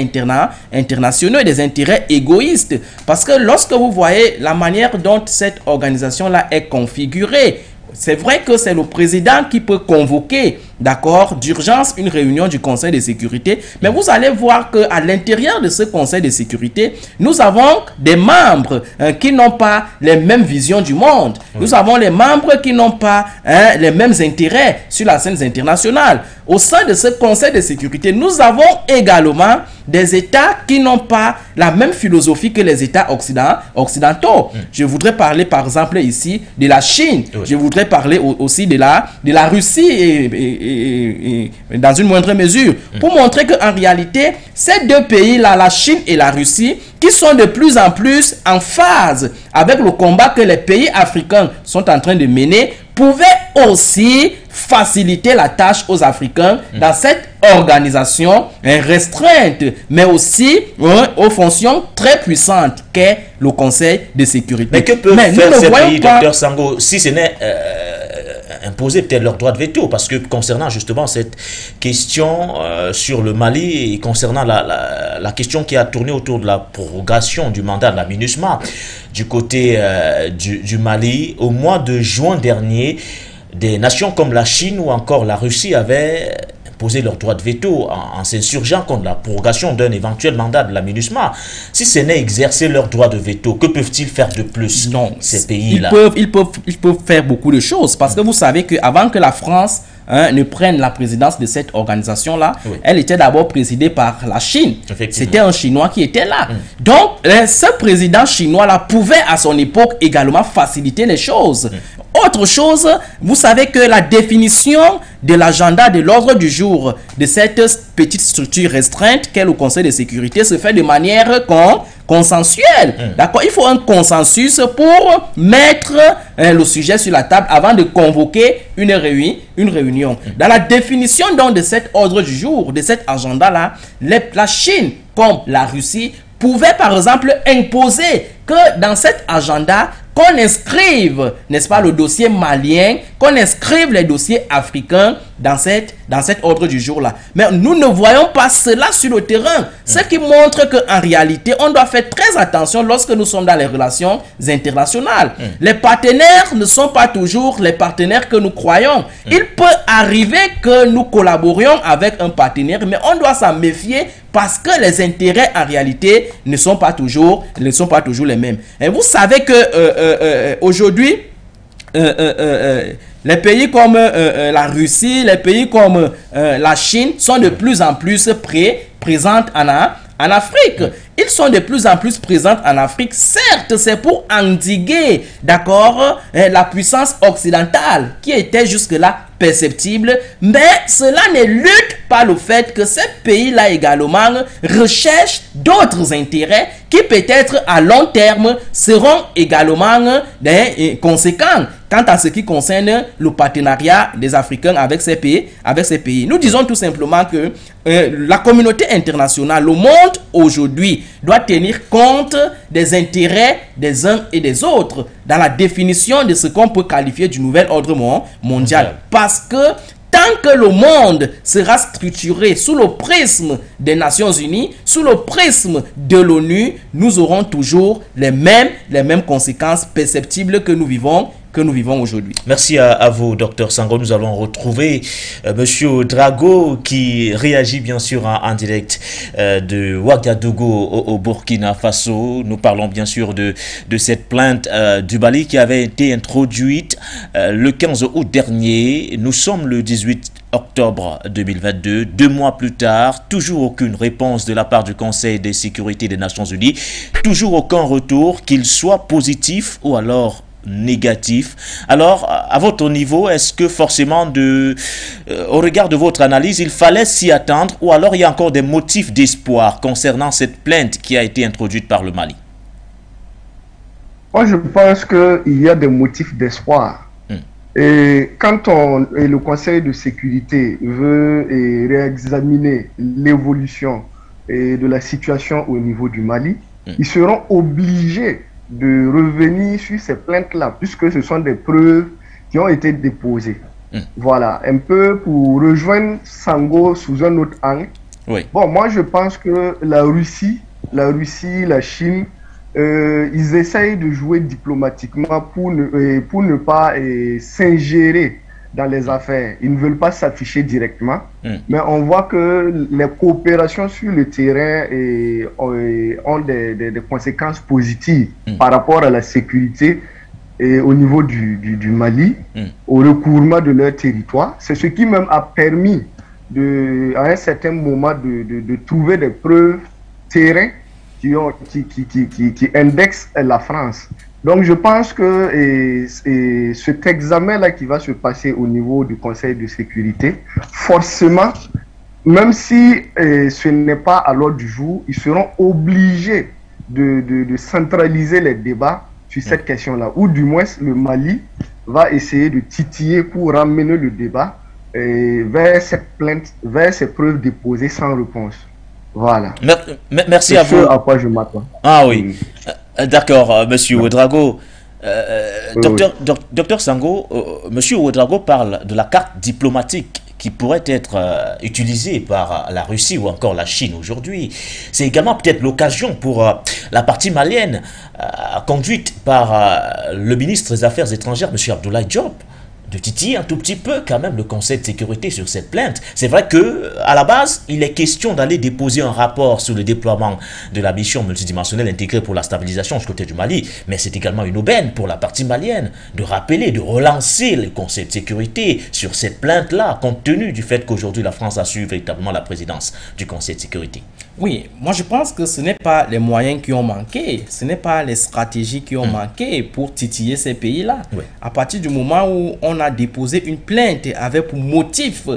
internationaux et des intérêts égoïstes, parce que lorsque vous voyez la manière dont cette organisation-là est configurée, c'est vrai que c'est le président qui peut convoquer, d'accord, d'urgence une réunion du Conseil de sécurité, mais vous allez voir qu'à l'intérieur de ce Conseil de sécurité, nous avons des membres qui n'ont pas les mêmes visions du monde. Nous avons les membres qui n'ont pas les mêmes intérêts sur la scène internationale. Au sein de ce Conseil de sécurité, nous avons également des États qui n'ont pas la même philosophie que les États occidentaux. Je voudrais parler par exemple ici de la Chine. Je voudrais parler aussi de la Russie et dans une moindre mesure, pour montrer qu'en réalité, ces deux pays-là, la Chine et la Russie, qui sont de plus en plus en phase avec le combat que les pays africains sont en train de mener, pouvaient aussi faciliter la tâche aux Africains dans cette organisation restreinte, mais aussi aux fonctions très puissantes qu'est le Conseil de sécurité. Mais que peuvent faire ces pays, Dr Sango, si ce n'est imposer peut-être leur droit de veto? Parce que concernant justement cette question sur le Mali et concernant la question qui a tourné autour de la prorogation du mandat de la MINUSMA du côté du Mali, au mois de juin dernier, des nations comme la Chine ou encore la Russie avaient posé leur droit de veto en s'insurgeant contre la prorogation d'un éventuel mandat de la MINUSMA. Si ce n'est exercer leur droit de veto, que peuvent-ils faire de plus, ces pays-là? Ils peuvent faire beaucoup de choses, parce que vous savez qu'avant que la France ne prenne la présidence de cette organisation-là, elle était d'abord présidée par la Chine. C'était un Chinois qui était là. Donc, ce président chinois-là pouvait à son époque également faciliter les choses. Autre chose, vous savez que la définition de l'agenda de l'ordre du jour de cette petite structure restreinte qu'est le Conseil de sécurité se fait de manière consensuelle. D'accord? Il faut un consensus pour mettre le sujet sur la table avant de convoquer une réunion. Dans la définition donc de cet ordre du jour, de cet agenda-là, la Chine comme la Russie pouvaient par exemple imposer que dans cet agenda, qu'on inscrive, n'est-ce pas, le dossier malien, qu'on inscrive les dossiers africains dans cet ordre du jour-là. Mais nous ne voyons pas cela sur le terrain. Ce qui montre qu'en réalité, on doit faire très attention lorsque nous sommes dans les relations internationales. Les partenaires ne sont pas toujours les partenaires que nous croyons. Il peut arriver que nous collaborions avec un partenaire, mais on doit s'en méfier parce que les intérêts en réalité ne sont pas toujours les mêmes. Et vous savez que aujourd'hui, les pays comme la Russie, les pays comme la Chine sont de plus en plus présents en Afrique. Ils sont de plus en plus présents en Afrique. Certes, c'est pour endiguer, d'accord, la puissance occidentale qui était jusque-là perceptible, mais cela ne lutte pas le fait que ces pays-là également recherchent d'autres intérêts qui peut-être à long terme seront également conséquents quant à ce qui concerne le partenariat des Africains avec ces pays. Nous disons tout simplement que la communauté internationale, le monde aujourd'hui, doit tenir compte des intérêts des uns et des autres dans la définition de ce qu'on peut qualifier du nouvel ordre mondial. Parce que tant que le monde sera structuré sous le prisme des Nations Unies, sous le prisme de l'ONU, nous aurons toujours les mêmes conséquences perceptibles que nous vivons aujourd'hui. Merci à vous, Dr Sango. Nous allons retrouver Monsieur Drago qui réagit bien sûr en direct de Ouagadougou au Burkina Faso. Nous parlons bien sûr de cette plainte du Mali qui avait été introduite le 15 août dernier. Nous sommes le 18 octobre 2022, 2 mois plus tard, toujours aucune réponse de la part du Conseil de sécurité des Nations Unies, toujours aucun retour, qu'il soit positif ou alors négatif. Alors, à votre niveau, est-ce que forcément, au regard de votre analyse, il fallait s'y attendre ou alors il y a encore des motifs d'espoir concernant cette plainte qui a été introduite par le Mali? Moi, je pense qu'il y a des motifs d'espoir. Et quand le Conseil de sécurité veut réexaminer l'évolution de la situation au niveau du Mali, ils seront obligés de revenir sur ces plaintes-là, puisque ce sont des preuves qui ont été déposées. Voilà, un peu pour rejoindre Sango sous un autre angle. Oui. Bon, moi je pense que la Russie, la Chine, ils essayent de jouer diplomatiquement pour ne pas s'ingérer dans les affaires. Ils ne veulent pas s'afficher directement, mais on voit que les coopérations sur le terrain ont des conséquences positives par rapport à la sécurité et au niveau du Mali, au recouvrement de leur territoire. C'est ce qui même a permis à un certain moment de trouver des preuves terrain qui indexent la France. Donc je pense que cet examen-là qui va se passer au niveau du Conseil de sécurité, forcément, même si ce n'est pas à l'ordre du jour, ils seront obligés de centraliser les débats sur cette question-là, ou du moins le Mali va essayer de titiller pour ramener le débat vers cette plainte, vers ces preuves déposées sans réponse. Voilà. Merci à vous. C'est ce à quoi je m'attends. Ah oui. D'accord, Monsieur Ouedraogo. Docteur Sango, Monsieur Ouedraogo parle de la carte diplomatique qui pourrait être utilisée par la Russie ou encore la Chine aujourd'hui. C'est également peut-être l'occasion pour la partie malienne conduite par le ministre des Affaires étrangères, Monsieur Abdoulaye Diop, de titiller un tout petit peu quand même le Conseil de sécurité sur cette plainte. C'est vrai que à la base, il est question d'aller déposer un rapport sur le déploiement de la mission multidimensionnelle intégrée pour la stabilisation du côté du Mali, mais c'est également une aubaine pour la partie malienne de rappeler, de relancer le Conseil de sécurité sur cette plainte-là, compte tenu du fait qu'aujourd'hui la France assure véritablement la présidence du Conseil de sécurité. Oui, moi je pense que ce n'est pas les moyens qui ont manqué, ce n'est pas les stratégies qui ont manqué pour titiller ces pays-là. Oui. À partir du moment où on a déposé une plainte avec pour motif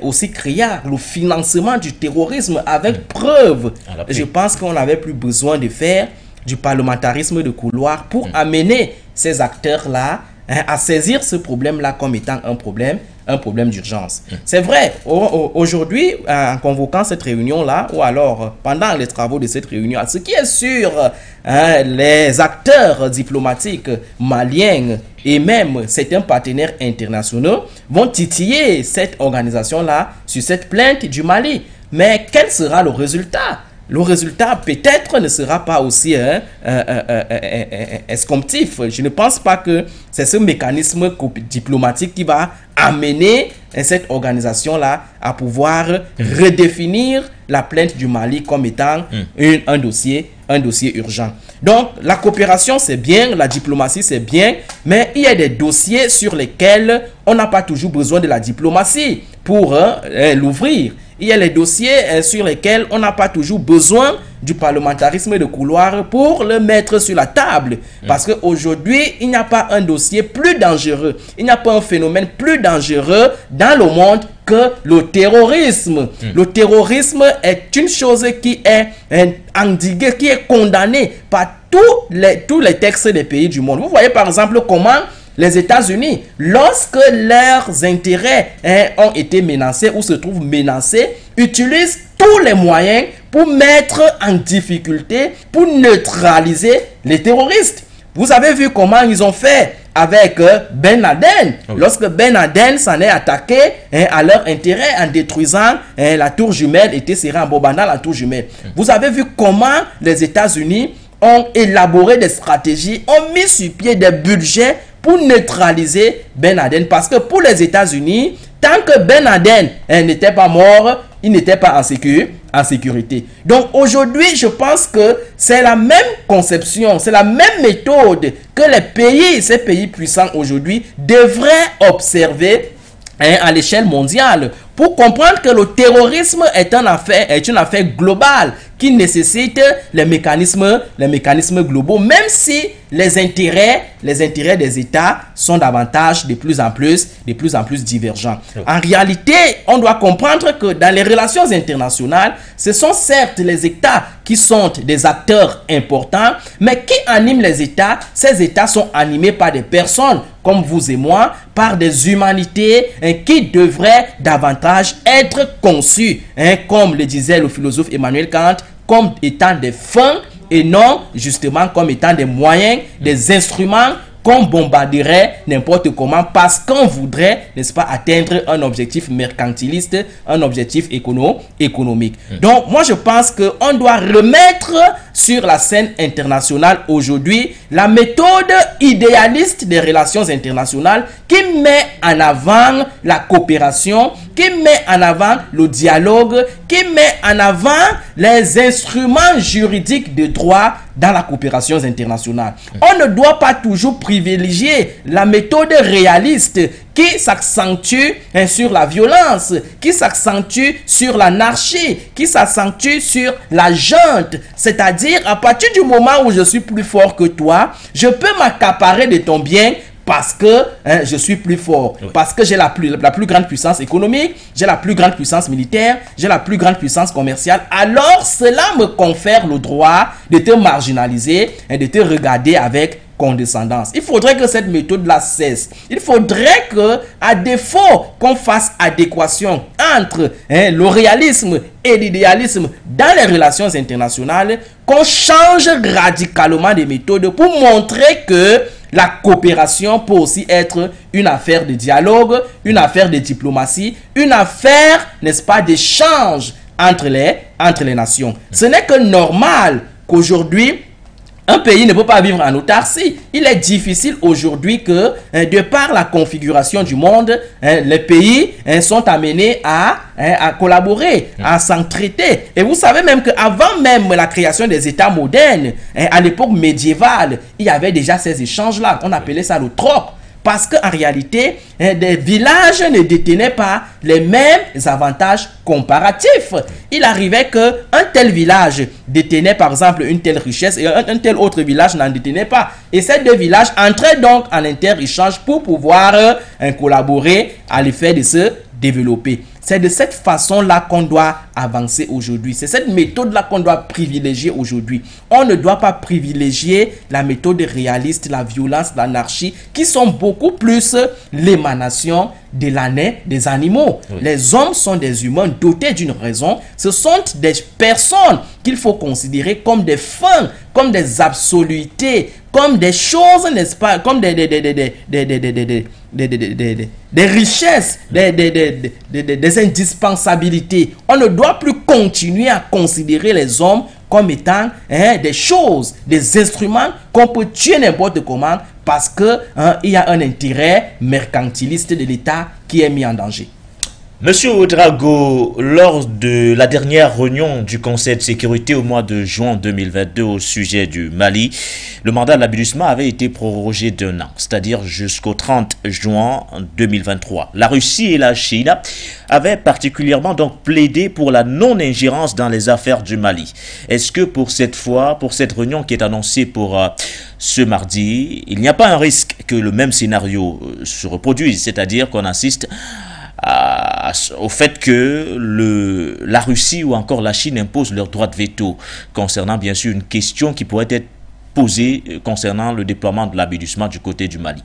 aussi criard le financement du terrorisme avec preuve, je pense qu'on n'avait plus besoin de faire du parlementarisme de couloir pour amener ces acteurs-là à saisir ce problème-là comme étant un problème d'urgence. C'est vrai, aujourd'hui, en convoquant cette réunion-là, ou alors pendant les travaux de cette réunion, ce qui est sûr, les acteurs diplomatiques maliens et même certains partenaires internationaux vont titiller cette organisation-là sur cette plainte du Mali. Mais quel sera le résultat ? Le résultat peut-être ne sera pas aussi escomptif. Je ne pense pas que c'est ce mécanisme diplomatique qui va amener cette organisation-là à pouvoir redéfinir la plainte du Mali comme étant un dossier urgent. Donc la coopération c'est bien, la diplomatie c'est bien, mais il y a des dossiers sur lesquels on n'a pas toujours besoin de la diplomatie pour l'ouvrir. Il y a les dossiers sur lesquels on n'a pas toujours besoin du parlementarisme de couloir pour le mettre sur la table. Parce qu'aujourd'hui, il n'y a pas un dossier plus dangereux. Il n'y a pas un phénomène plus dangereux dans le monde que le terrorisme. Le terrorisme est une chose qui est endiguée, qui est condamnée par tous les textes des pays du monde. Vous voyez par exemple comment les États-Unis, lorsque leurs intérêts ont été menacés ou se trouvent menacés, utilisent tous les moyens pour mettre en difficulté, pour neutraliser les terroristes. Vous avez vu comment ils ont fait avec Ben Laden, lorsque Ben Laden s'en est attaqué à leur intérêt en détruisant la tour jumelle et serré en bobandant la tour jumelle. Vous avez vu comment les États-Unis ont élaboré des stratégies, ont mis sur pied des budgets pour neutraliser Ben Laden. Parce que pour les États-Unis, tant que Ben Laden n'était pas mort, il n'était pas en sécurité. Donc aujourd'hui, je pense que c'est la même conception, c'est la même méthode que ces pays puissants aujourd'hui devraient observer à l'échelle mondiale, pour comprendre que le terrorisme est une affaire globale qui nécessite les mécanismes globaux, même si les intérêts des États sont davantage de plus en plus divergents. En réalité, on doit comprendre que dans les relations internationales, ce sont certes les États qui sont des acteurs importants, mais qui animent les États? Ces États sont animés par des personnes comme vous et moi, par des humanités qui devraient davantage être conçues, comme le disait le philosophe Emmanuel Kant, comme étant des fins et non justement comme étant des moyens, des instruments qu'on bombarderait n'importe comment parce qu'on voudrait, n'est-ce pas, atteindre un objectif mercantiliste, un objectif économique. Donc, moi, je pense qu'on doit remettre sur la scène internationale aujourd'hui la méthode idéaliste des relations internationales qui met en avant la coopération, qui met en avant le dialogue, qui met en avant les instruments juridiques de droit dans la coopération internationale. On ne doit pas toujours privilégier la méthode réaliste qui s'accentue sur la violence, qui s'accentue sur l'anarchie, qui s'accentue sur la junte. C'est-à-dire, à partir du moment où je suis plus fort que toi, je peux m'accaparer de ton bien parce que je suis plus fort, parce que j'ai la plus grande puissance économique, j'ai la plus grande puissance militaire, j'ai la plus grande puissance commerciale. Alors cela me confère le droit de te marginaliser et de te regarder avec condescendance. Il faudrait que cette méthode-là cesse. Il faudrait que, à défaut qu'on fasse adéquation entre le réalisme et l'idéalisme dans les relations internationales, qu'on change radicalement de méthode pour montrer que la coopération peut aussi être une affaire de dialogue, une affaire de diplomatie, une affaire, n'est-ce pas, d'échange entre les nations. Ce n'est que normal qu'aujourd'hui, un pays ne peut pas vivre en autarcie. Il est difficile aujourd'hui que, de par la configuration du monde, les pays sont amenés à collaborer, à s'entraider. Et vous savez même qu'avant même la création des États modernes, à l'époque médiévale, il y avait déjà ces échanges-là. On appelait ça le troc. Parce qu'en réalité, des villages ne détenaient pas les mêmes avantages comparatifs. Il arrivait qu'un tel village détenait par exemple une telle richesse et un tel autre village n'en détenait pas. Et ces deux villages entraient donc en inter-échange pour pouvoir collaborer à l'effet de se développer. C'est de cette façon-là qu'on doit avancer aujourd'hui. C'est cette méthode-là qu'on doit privilégier aujourd'hui. On ne doit pas privilégier la méthode réaliste, la violence, l'anarchie, qui sont beaucoup plus l'émanation de l'année des animaux. Oui. Les hommes sont des humains dotés d'une raison. Ce sont des personnes qu'il faut considérer comme des fins, comme des absolutés, comme des choses, n'est-ce pas, comme des richesses, des indispensabilités. On ne doit plus continuer à considérer les hommes comme étant des choses, des instruments qu'on peut tuer n'importe comment parce que il y a un intérêt mercantiliste de l'État qui est mis en danger. Monsieur Ouedraogo, lors de la dernière réunion du Conseil de sécurité au mois de juin 2022 au sujet du Mali, le mandat de l'abrutissement avait été prorogé d'1 an, c'est-à-dire jusqu'au 30 juin 2023. La Russie et la Chine avaient particulièrement donc plaidé pour la non-ingérence dans les affaires du Mali. Est-ce que pour cette fois, pour cette réunion qui est annoncée pour ce mardi, il n'y a pas un risque que le même scénario se reproduise, c'est-à-dire qu'on assiste au fait que la Russie ou encore la Chine imposent leur droit de veto concernant bien sûr une question qui pourrait être posée concernant le déploiement de l'abrutissement du côté du Mali?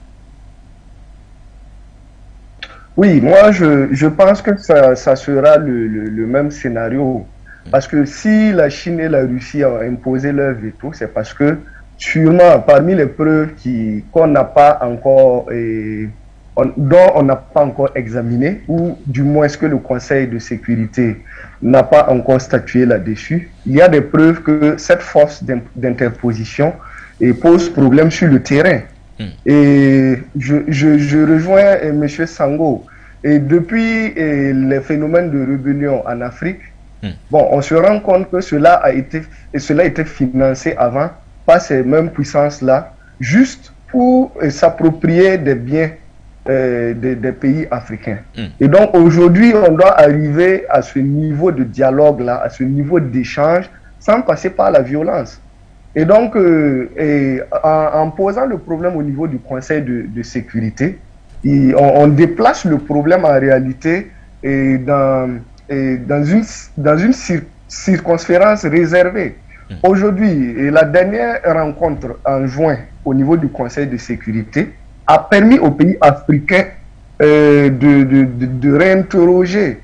Oui, moi je pense que ça sera le même scénario. Parce que si la Chine et la Russie ont imposé leur veto, c'est parce que sûrement parmi les preuves qu'on n'a pas encore... dont on n'a pas encore examiné, ou du moins ce que le Conseil de sécurité n'a pas encore statué là-dessus, il y a des preuves que cette force d'interposition pose problème sur le terrain. Et je rejoins M. Sango. Et depuis les phénomènes de rébellion en Afrique, bon, on se rend compte que cela a été financé avant par ces mêmes puissances-là, juste pour s'approprier des biens des pays africains. Et donc aujourd'hui, on doit arriver à ce niveau de dialogue-là, à ce niveau d'échange, sans passer par la violence. Et donc, en posant le problème au niveau du Conseil de sécurité, on déplace le problème en réalité dans une circonférence réservée. Aujourd'hui, la dernière rencontre en juin au niveau du Conseil de sécurité a permis aux pays africains de réinterroger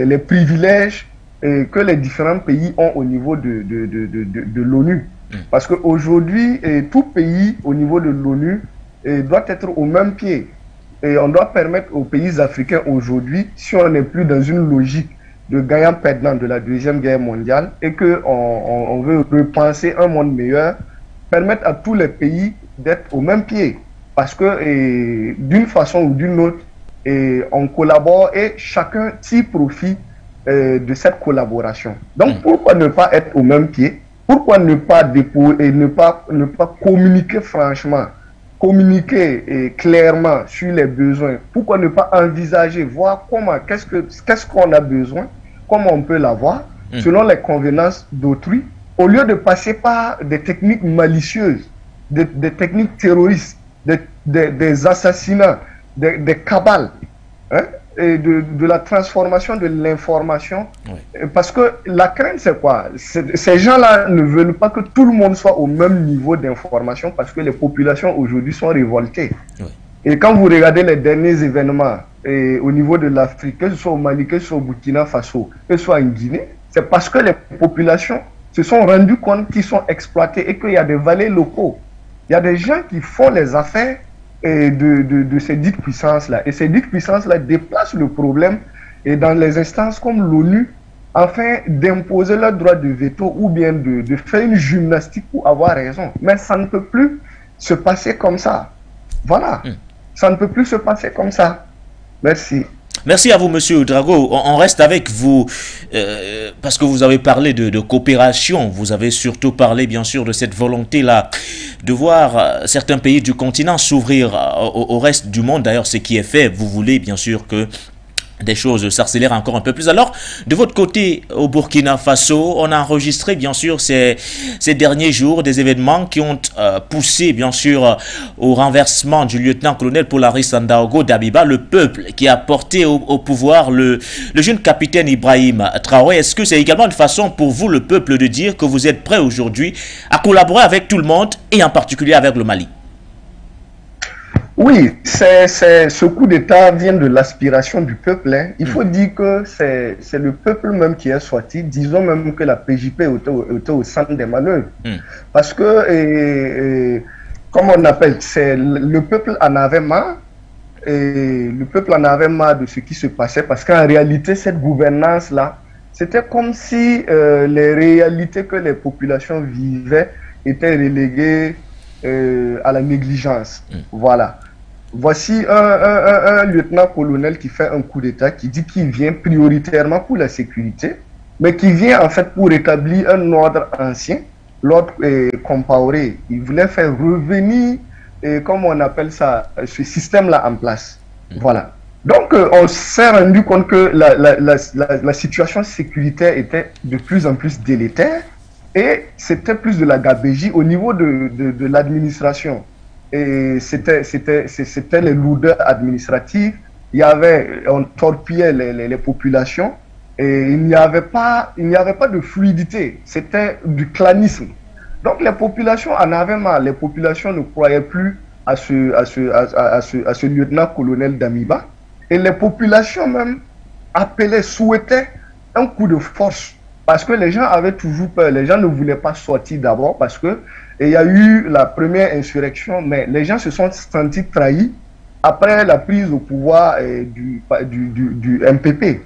les privilèges que les différents pays ont au niveau de l'ONU. Parce qu'aujourd'hui, tout pays au niveau de l'ONU doit être au même pied. Et on doit permettre aux pays africains aujourd'hui, si on n'est plus dans une logique de gagnant-perdant de la Deuxième Guerre mondiale et qu'on veut repenser un monde meilleur, permettre à tous les pays d'être au même pied. Parce que d'une façon ou d'une autre, on collabore et chacun tire profit de cette collaboration. Donc pourquoi ne pas être au même pied? Pourquoi ne pas déposer et ne pas communiquer franchement, communiquer clairement sur les besoins? Pourquoi ne pas envisager, voir qu'est-ce qu'on a besoin, comment on peut l'avoir, selon les convenances d'autrui, au lieu de passer par des techniques malicieuses, des techniques terroristes, des assassinats, des cabales, hein, et de la transformation de l'information. Parce que la crainte, c'est quoi? Ces gens-là ne veulent pas que tout le monde soit au même niveau d'information parce que les populations aujourd'hui sont révoltées. Et quand vous regardez les derniers événements au niveau de l'Afrique, que ce soit au Mali, que ce soit au Burkina Faso, que ce soit en Guinée, c'est parce que les populations se sont rendues compte qu'ils sont exploités et qu'il y a des valets locaux. Il y a des gens qui font les affaires de ces dites puissances-là. Et ces dites puissances-là déplacent le problème et dans les instances comme l'ONU, afin d'imposer leur droit de veto ou bien de faire une gymnastique pour avoir raison. Mais ça ne peut plus se passer comme ça. Voilà. Ça ne peut plus se passer comme ça. Merci. Merci à vous, Monsieur Drago. On reste avec vous parce que vous avez parlé de coopération. Vous avez surtout parlé, bien sûr, de cette volonté-là de voir certains pays du continent s'ouvrir au reste du monde. D'ailleurs, ce qui est fait, vous voulez, bien sûr, que des choses s'accélèrent encore un peu plus. Alors, de votre côté, au Burkina Faso, on a enregistré, bien sûr, ces derniers jours, des événements qui ont poussé, bien sûr, au renversement du lieutenant-colonel Paul-Henri Sandaogo Damiba, le peuple qui a porté au pouvoir le jeune capitaine Ibrahim Traoré. Est-ce que c'est également une façon pour vous, le peuple, de dire que vous êtes prêt aujourd'hui à collaborer avec tout le monde, et en particulier avec le Mali? Oui, ce coup d'État vient de l'aspiration du peuple. Hein. Il faut dire que c'est le peuple même qui est sorti. Disons même que la PJP était au centre des manœuvres. Parce que, comme on appelle, le peuple en avait marre. Et le peuple en avait marre de ce qui se passait. Parce qu'en réalité, cette gouvernance-là, c'était comme si les réalités que les populations vivaient étaient reléguées à la négligence. Voilà. Voici un lieutenant-colonel qui fait un coup d'État, qui dit qu'il vient prioritairement pour la sécurité, mais qui vient en fait pour rétablir un ordre ancien, l'ordre Compaoré. Il voulait faire revenir, comme on appelle ça, ce système-là en place. Voilà. Donc, on s'est rendu compte que la situation sécuritaire était de plus en plus délétère et c'était plus de la gabégie au niveau de l'administration. Et c'était les lourdeurs administratives. On torpillait les populations et il n'y avait pas de fluidité. C'était du clanisme. Donc les populations en avaient marre. Les populations ne croyaient plus à ce lieutenant-colonel Damiba. Et les populations même souhaitaient un coup de force. Parce que les gens avaient toujours peur. Les gens ne voulaient pas sortir d'abord parce que il y a eu la première insurrection, mais les gens se sont sentis trahis après la prise au pouvoir du MPP.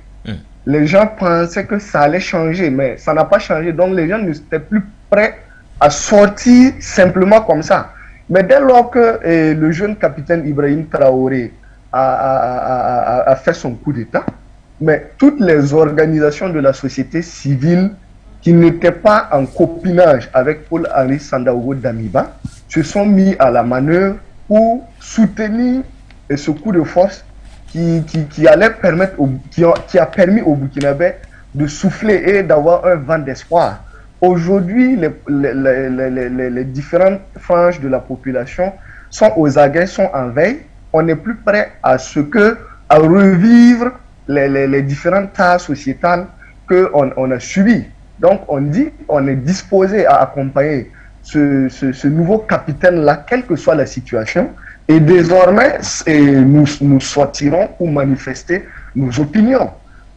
Les gens pensaient que ça allait changer, mais ça n'a pas changé. Donc les gens n'étaient plus prêts à sortir simplement comme ça. Mais dès lors que le jeune capitaine Ibrahim Traoré a fait son coup d'État, mais toutes les organisations de la société civile qui n'étaient pas en copinage avec Paul-Henri Sandaogo Damiba se sont mis à la manœuvre pour soutenir ce coup de force qui allait permettre, qui a permis au Burkinabé de souffler et d'avoir un vent d'espoir. Aujourd'hui, les différentes franges de la population sont aux aguets, sont en veille. On n'est plus prêt à revivre les différentes tâches sociétales qu'on a subies. Donc, on est disposé à accompagner ce nouveau capitaine-là, quelle que soit la situation. Et désormais, nous sortirons pour manifester nos opinions.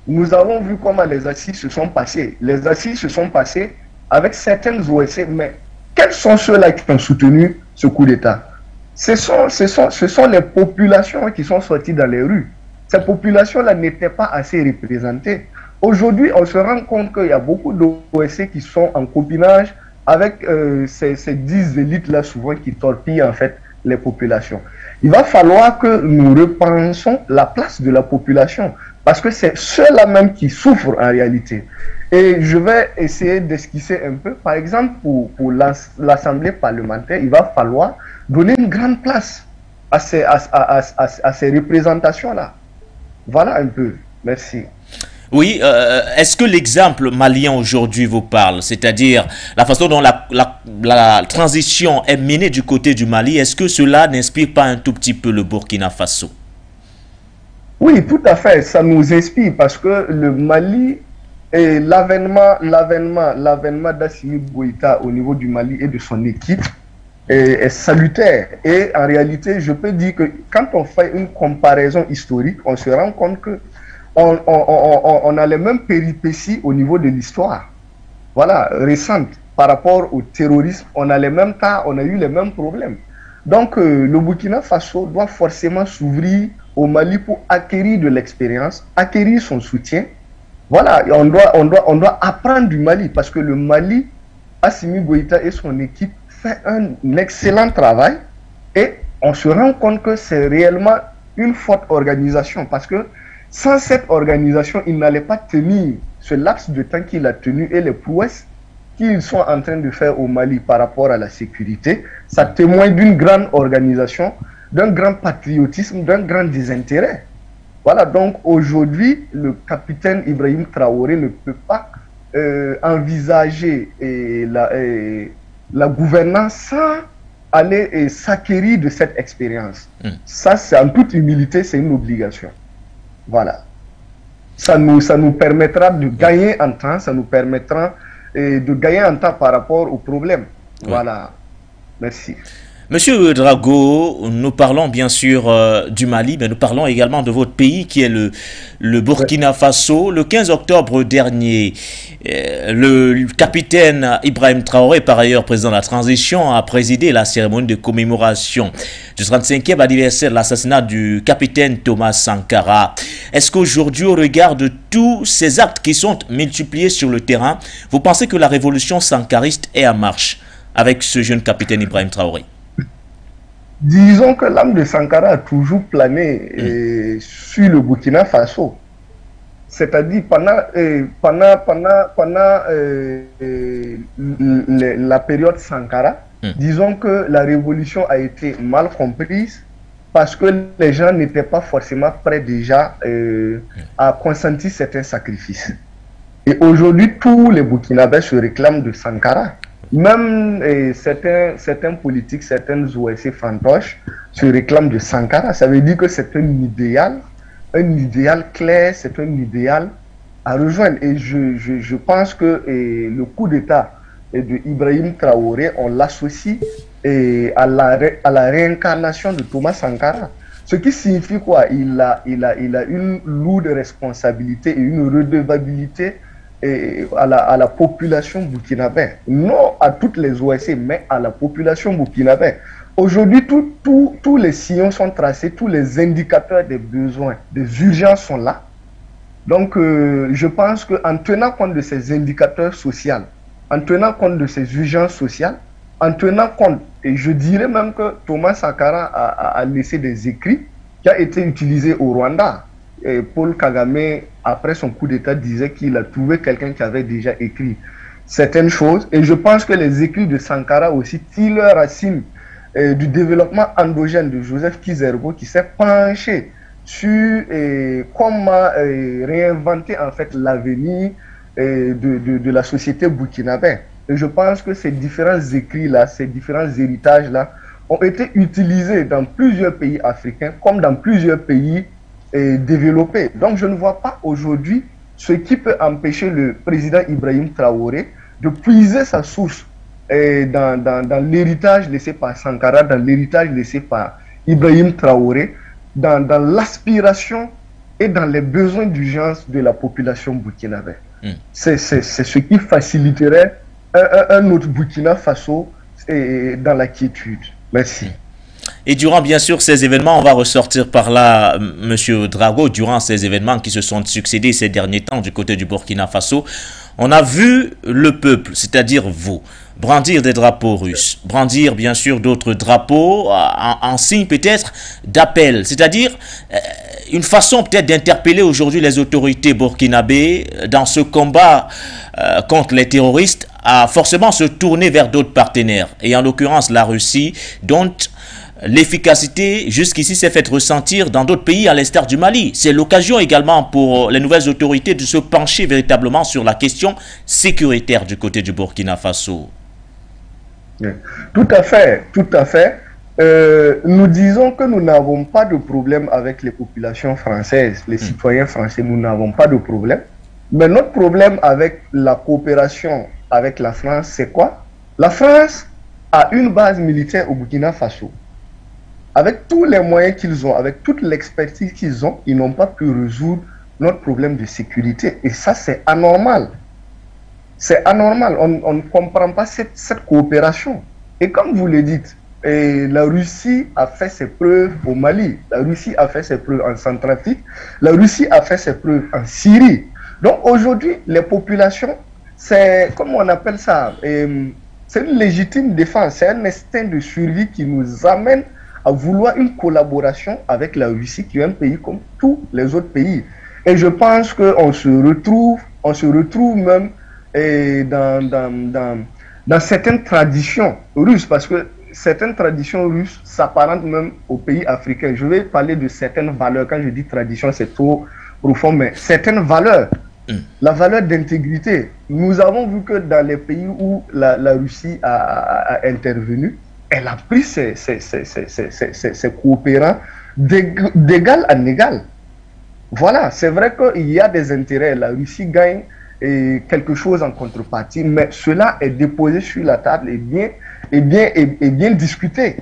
Nous avons vu comment les assises se sont passées. Les assises se sont passées avec certaines OSC, mais quels sont ceux-là qui ont soutenu ce coup d'État? Ce sont les populations qui sont sorties dans les rues. Ces populations-là n'étaient pas assez représentées. Aujourd'hui, on se rend compte qu'il y a beaucoup d'OSC qui sont en copinage avec ces 10 élites-là souvent qui torpillent en fait les populations. Il va falloir que nous repensions la place de la population parce que c'est ceux-là même qui souffrent en réalité. Et je vais essayer d'esquisser un peu. Par exemple, pour l'Assemblée parlementaire, il va falloir donner une grande place à ces représentations-là. Voilà un peu. Merci. Oui, est-ce que l'exemple malien aujourd'hui vous parle? C'est-à-dire la façon dont la transition est menée du côté du Mali, est-ce que cela n'inspire pas un tout petit peu le Burkina Faso? Oui, tout à fait. Ça nous inspire parce que le Mali et l'avènement d'Assimi Goïta au niveau du Mali et de son équipe est salutaire. Et en réalité, je peux dire que quand on fait une comparaison historique, on se rend compte que on a les mêmes péripéties au niveau de l'histoire. Voilà, récente. Par rapport au terrorisme, on a les mêmes cas, on a eu les mêmes problèmes. Donc, le Burkina Faso doit forcément s'ouvrir au Mali pour acquérir de l'expérience, acquérir son soutien. Voilà, on doit apprendre du Mali parce que le Mali, Assimi Goïta et son équipe fait un excellent travail et on se rend compte que c'est réellement une forte organisation parce que sans cette organisation, il n'allait pas tenir ce laps de temps qu'il a tenu et les prouesses qu'ils sont en train de faire au Mali par rapport à la sécurité. Ça témoigne d'une grande organisation, d'un grand patriotisme, d'un grand désintérêt. Voilà, donc aujourd'hui, le capitaine Ibrahim Traoré ne peut pas envisager la gouvernance sans aller s'acquérir de cette expérience. Ça, c'est en toute humilité, c'est une obligation. Voilà. Ça nous permettra de gagner en temps, ça nous permettra de gagner en temps par rapport aux problèmes. Voilà. Merci. Monsieur Drago, nous parlons bien sûr du Mali, mais nous parlons également de votre pays qui est le Burkina Faso. Le 15 octobre dernier, le capitaine Ibrahim Traoré, par ailleurs président de la transition, a présidé la cérémonie de commémoration du 35e anniversaire de l'assassinat du capitaine Thomas Sankara. Est-ce qu'aujourd'hui, au regard de tous ces actes qui sont multipliés sur le terrain, vous pensez que la révolution sankariste est en marche avec ce jeune capitaine Ibrahim Traoré? Disons que l'âme de Sankara a toujours plané sur le Burkina Faso. C'est-à-dire pendant la période Sankara, disons que la révolution a été mal comprise parce que les gens n'étaient pas forcément prêts déjà à consentir certains sacrifices. Et aujourd'hui, tous les Burkinabés se réclament de Sankara. Même certains politiques, certaines OSC fantoches se réclament de Sankara. Ça veut dire que c'est un idéal clair, c'est un idéal à rejoindre. Et je pense que le coup d'État de Ibrahim Traoré, on l'associe à la réincarnation de Thomas Sankara. Ce qui signifie quoi? Il a une lourde responsabilité et une redevabilité à la population burkinabé, non à toutes les OSC, mais à la population burkinabé. Aujourd'hui, tous les sillons sont tracés, tous les indicateurs des besoins, des urgences sont là. Donc, je pense qu'en tenant compte de ces indicateurs sociaux, en tenant compte de ces urgences sociales, en tenant compte, et je dirais même que Thomas Sankara a laissé des écrits qui ont été utilisés au Rwanda. Et Paul Kagame, après son coup d'État, disait qu'il a trouvé quelqu'un qui avait déjà écrit certaines choses. Et je pense que les écrits de Sankara aussi tirent leurs racines du développement endogène de Joseph Kizerbo qui s'est penché sur comment réinventer en fait l'avenir de la société burkinabé. Et je pense que ces différents écrits-là, ces différents héritages-là ont été utilisés dans plusieurs pays africains comme dans plusieurs pays développés. Donc je ne vois pas aujourd'hui ce qui peut empêcher le président Ibrahim Traoré de puiser sa source dans l'héritage laissé par Sankara, dans l'héritage laissé par Ibrahim Traoré, dans l'aspiration et dans les besoins d'urgence de la population burkinabé. C'est ce qui faciliterait un autre Burkina Faso dans la quiétude. Merci. Et durant, bien sûr, ces événements, on va ressortir par là, Monsieur Drago, durant ces événements qui se sont succédés ces derniers temps du côté du Burkina Faso, on a vu le peuple, c'est-à-dire vous, brandir des drapeaux russes, brandir bien sûr d'autres drapeaux en signe peut-être d'appel, c'est-à-dire une façon peut-être d'interpeller aujourd'hui les autorités burkinabées dans ce combat contre les terroristes à forcément se tourner vers d'autres partenaires, et en l'occurrence la Russie, dont l'efficacité jusqu'ici s'est faite ressentir dans d'autres pays à l'instar du Mali. C'est l'occasion également pour les nouvelles autorités de se pencher véritablement sur la question sécuritaire du côté du Burkina Faso. Tout à fait, tout à fait. Nous disons que nous n'avons pas de problème avec les populations françaises, les citoyens français, nous n'avons pas de problème. Mais notre problème avec la coopération avec la France, c'est quoi? La France a une base militaire au Burkina Faso. Avec tous les moyens qu'ils ont, avec toute l'expertise qu'ils ont, ils n'ont pas pu résoudre notre problème de sécurité. Et ça, c'est anormal. C'est anormal. On ne comprend pas cette coopération. Et comme vous le dites, la Russie a fait ses preuves au Mali. La Russie a fait ses preuves en Centrafrique. La Russie a fait ses preuves en Syrie. Donc aujourd'hui, les populations, c'est, comment on appelle ça, c'est une légitime défense. C'est un instinct de survie qui nous amène à vouloir une collaboration avec la Russie, qui est un pays comme tous les autres pays. Et je pense qu'on se retrouve même dans certaines traditions russes, parce que certaines traditions russes s'apparentent même aux pays africains. Je vais parler de certaines valeurs. Quand je dis tradition, c'est trop profond, mais certaines valeurs. La valeur d'intégrité. Nous avons vu que dans les pays où la Russie a intervenu, elle a pris ses coopérants d'égal en égal. Voilà, c'est vrai qu'il y a des intérêts. La Russie gagne quelque chose en contrepartie, mais cela est déposé sur la table et bien discuté.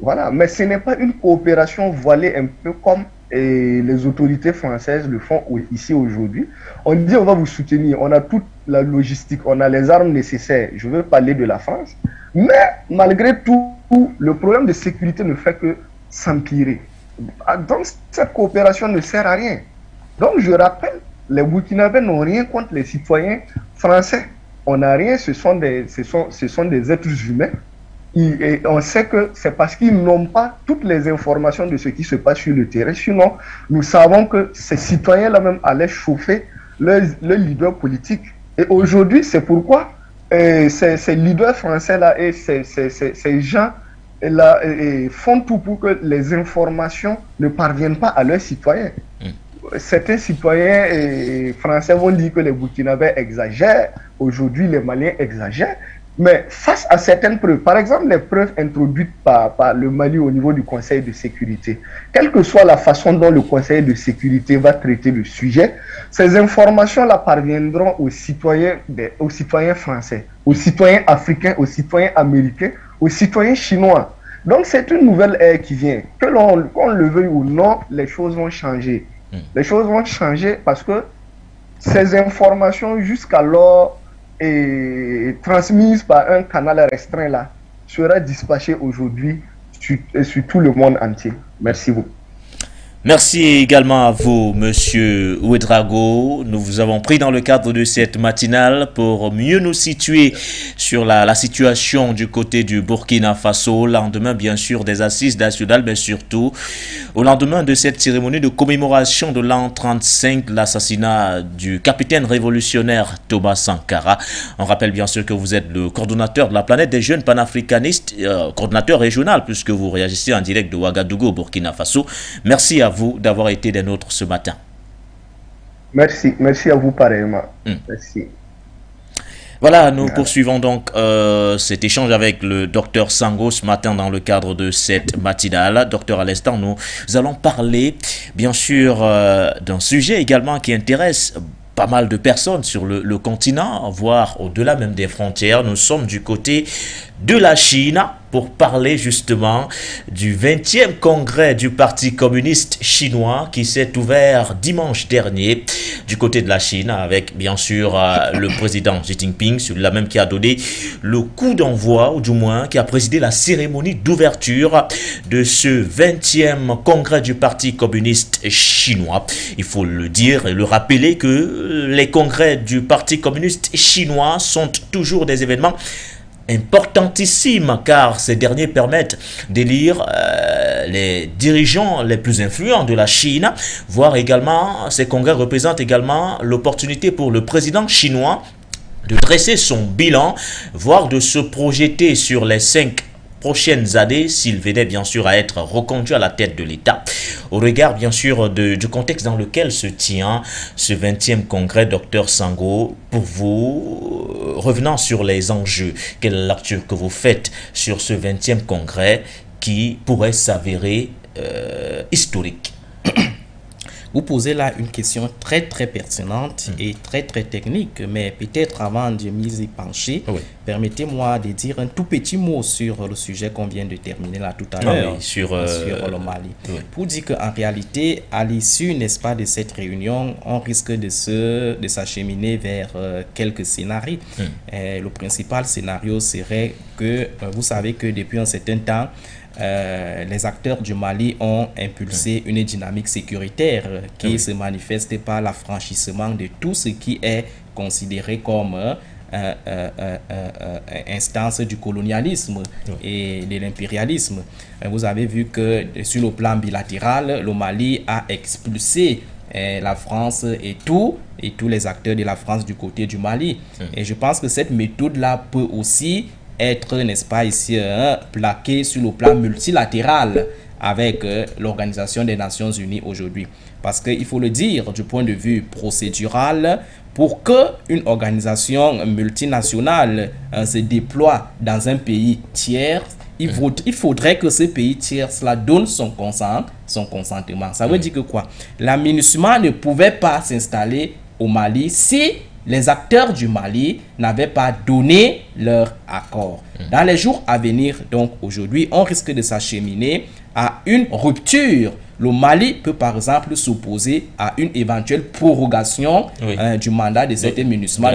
Voilà, mais ce n'est pas une coopération voilée un peu comme les autorités françaises le font ici aujourd'hui. On dit on va vous soutenir, on a toute la logistique, on a les armes nécessaires. Je veux parler de la France. Mais malgré tout, le problème de sécurité ne fait que s'empirer. Donc cette coopération ne sert à rien. Donc je rappelle, les Burkinabés n'ont rien contre les citoyens français. On n'a rien, ce sont des êtres humains. Et on sait que c'est parce qu'ils n'ont pas toutes les informations de ce qui se passe sur le terrain. Sinon, nous savons que ces citoyens-là même allaient chauffer le leader politique. Et aujourd'hui, c'est pourquoi ces leaders français-là et ces gens-là font tout pour que les informations ne parviennent pas à leurs citoyens. Certains citoyens français vont dire que les Burkinabés exagèrent. Aujourd'hui, les Maliens exagèrent. Mais face à certaines preuves, par exemple les preuves introduites par le Mali au niveau du Conseil de sécurité, quelle que soit la façon dont le Conseil de sécurité va traiter le sujet, ces informations-là parviendront aux citoyens français, aux citoyens africains, aux citoyens américains, aux citoyens chinois. Donc c'est une nouvelle ère qui vient. Qu'on le veuille ou non, les choses vont changer. Les choses vont changer parce que ces informations jusqu'alors transmise par un canal restreint là, sera dispatchée aujourd'hui sur tout le monde entier. Merci beaucoup. Merci également à vous, Monsieur Ouedraogo. Nous vous avons pris dans le cadre de cette matinale pour mieux nous situer sur la situation du côté du Burkina Faso, au lendemain bien sûr des assises nationales, mais surtout au lendemain de cette cérémonie de commémoration de l'an 35, l'assassinat du capitaine révolutionnaire Thomas Sankara. On rappelle bien sûr que vous êtes le coordonnateur de la planète des jeunes panafricanistes, coordonnateur régional, puisque vous réagissez en direct de Ouagadougou au Burkina Faso. Merci à vous d'avoir été des nôtres ce matin. Merci à vous pareillement. Merci. Voilà, nous poursuivons donc cet échange avec le docteur Sango ce matin dans le cadre de cette matinale. Docteur, à l'instant, nous allons parler bien sûr d'un sujet également qui intéresse pas mal de personnes sur le continent, voire au-delà même des frontières. Nous sommes du côté de la Chine pour parler justement du 20e congrès du Parti communiste chinois qui s'est ouvert dimanche dernier du côté de la Chine avec bien sûr le président Xi Jinping, celui-là même qui a donné le coup d'envoi, ou du moins qui a présidé la cérémonie d'ouverture de ce 20e congrès du Parti communiste chinois. Il faut le dire et le rappeler que les congrès du Parti communiste chinois sont toujours des événements importantissime car ces derniers permettent d'élire les dirigeants les plus influents de la Chine, voire également ces congrès représentent également l'opportunité pour le président chinois de dresser son bilan, voire de se projeter sur les 5 prochaines années s'il venait bien sûr à être reconduit à la tête de l'État. Au regard bien sûr du contexte dans lequel se tient ce 20e congrès, Dr Sango, pour vous, revenant sur les enjeux, quelle est la lecture que vous faites sur ce 20e congrès qui pourrait s'avérer historique? Vous posez là une question très pertinente et très technique, mais peut-être avant de m'y pencher, permettez-moi de dire un tout petit mot sur le sujet qu'on vient de terminer là tout à l'heure, sur le Mali. Pour dire qu'en réalité, à l'issue, n'est-ce pas, de cette réunion, on risque de s'acheminer vers quelques scénarios. Le principal scénario serait que, vous savez que depuis un certain temps, les acteurs du Mali ont impulsé une dynamique sécuritaire qui se manifeste par l'affranchissement de tout ce qui est considéré comme instance du colonialisme et de l'impérialisme. Vous avez vu que sur le plan bilatéral, le Mali a expulsé la France et tous les acteurs de la France du côté du Mali. Et je pense que cette méthode-là peut aussi être, n'est-ce pas, ici plaqué sur le plan multilatéral avec l'Organisation des Nations Unies aujourd'hui. Parce qu'il faut le dire, du point de vue procédural, pour qu'une organisation multinationale se déploie dans un pays tiers, il faudrait que ce pays tiers cela donne son consentement. Ça veut dire que quoi? La MINUSMA ne pouvait pas s'installer au Mali si les acteurs du Mali n'avaient pas donné leur accord. Dans les jours à venir, donc aujourd'hui, on risque de s'acheminer à une rupture. Le Mali peut par exemple s'opposer à une éventuelle prorogation du mandat de cette MINUSMA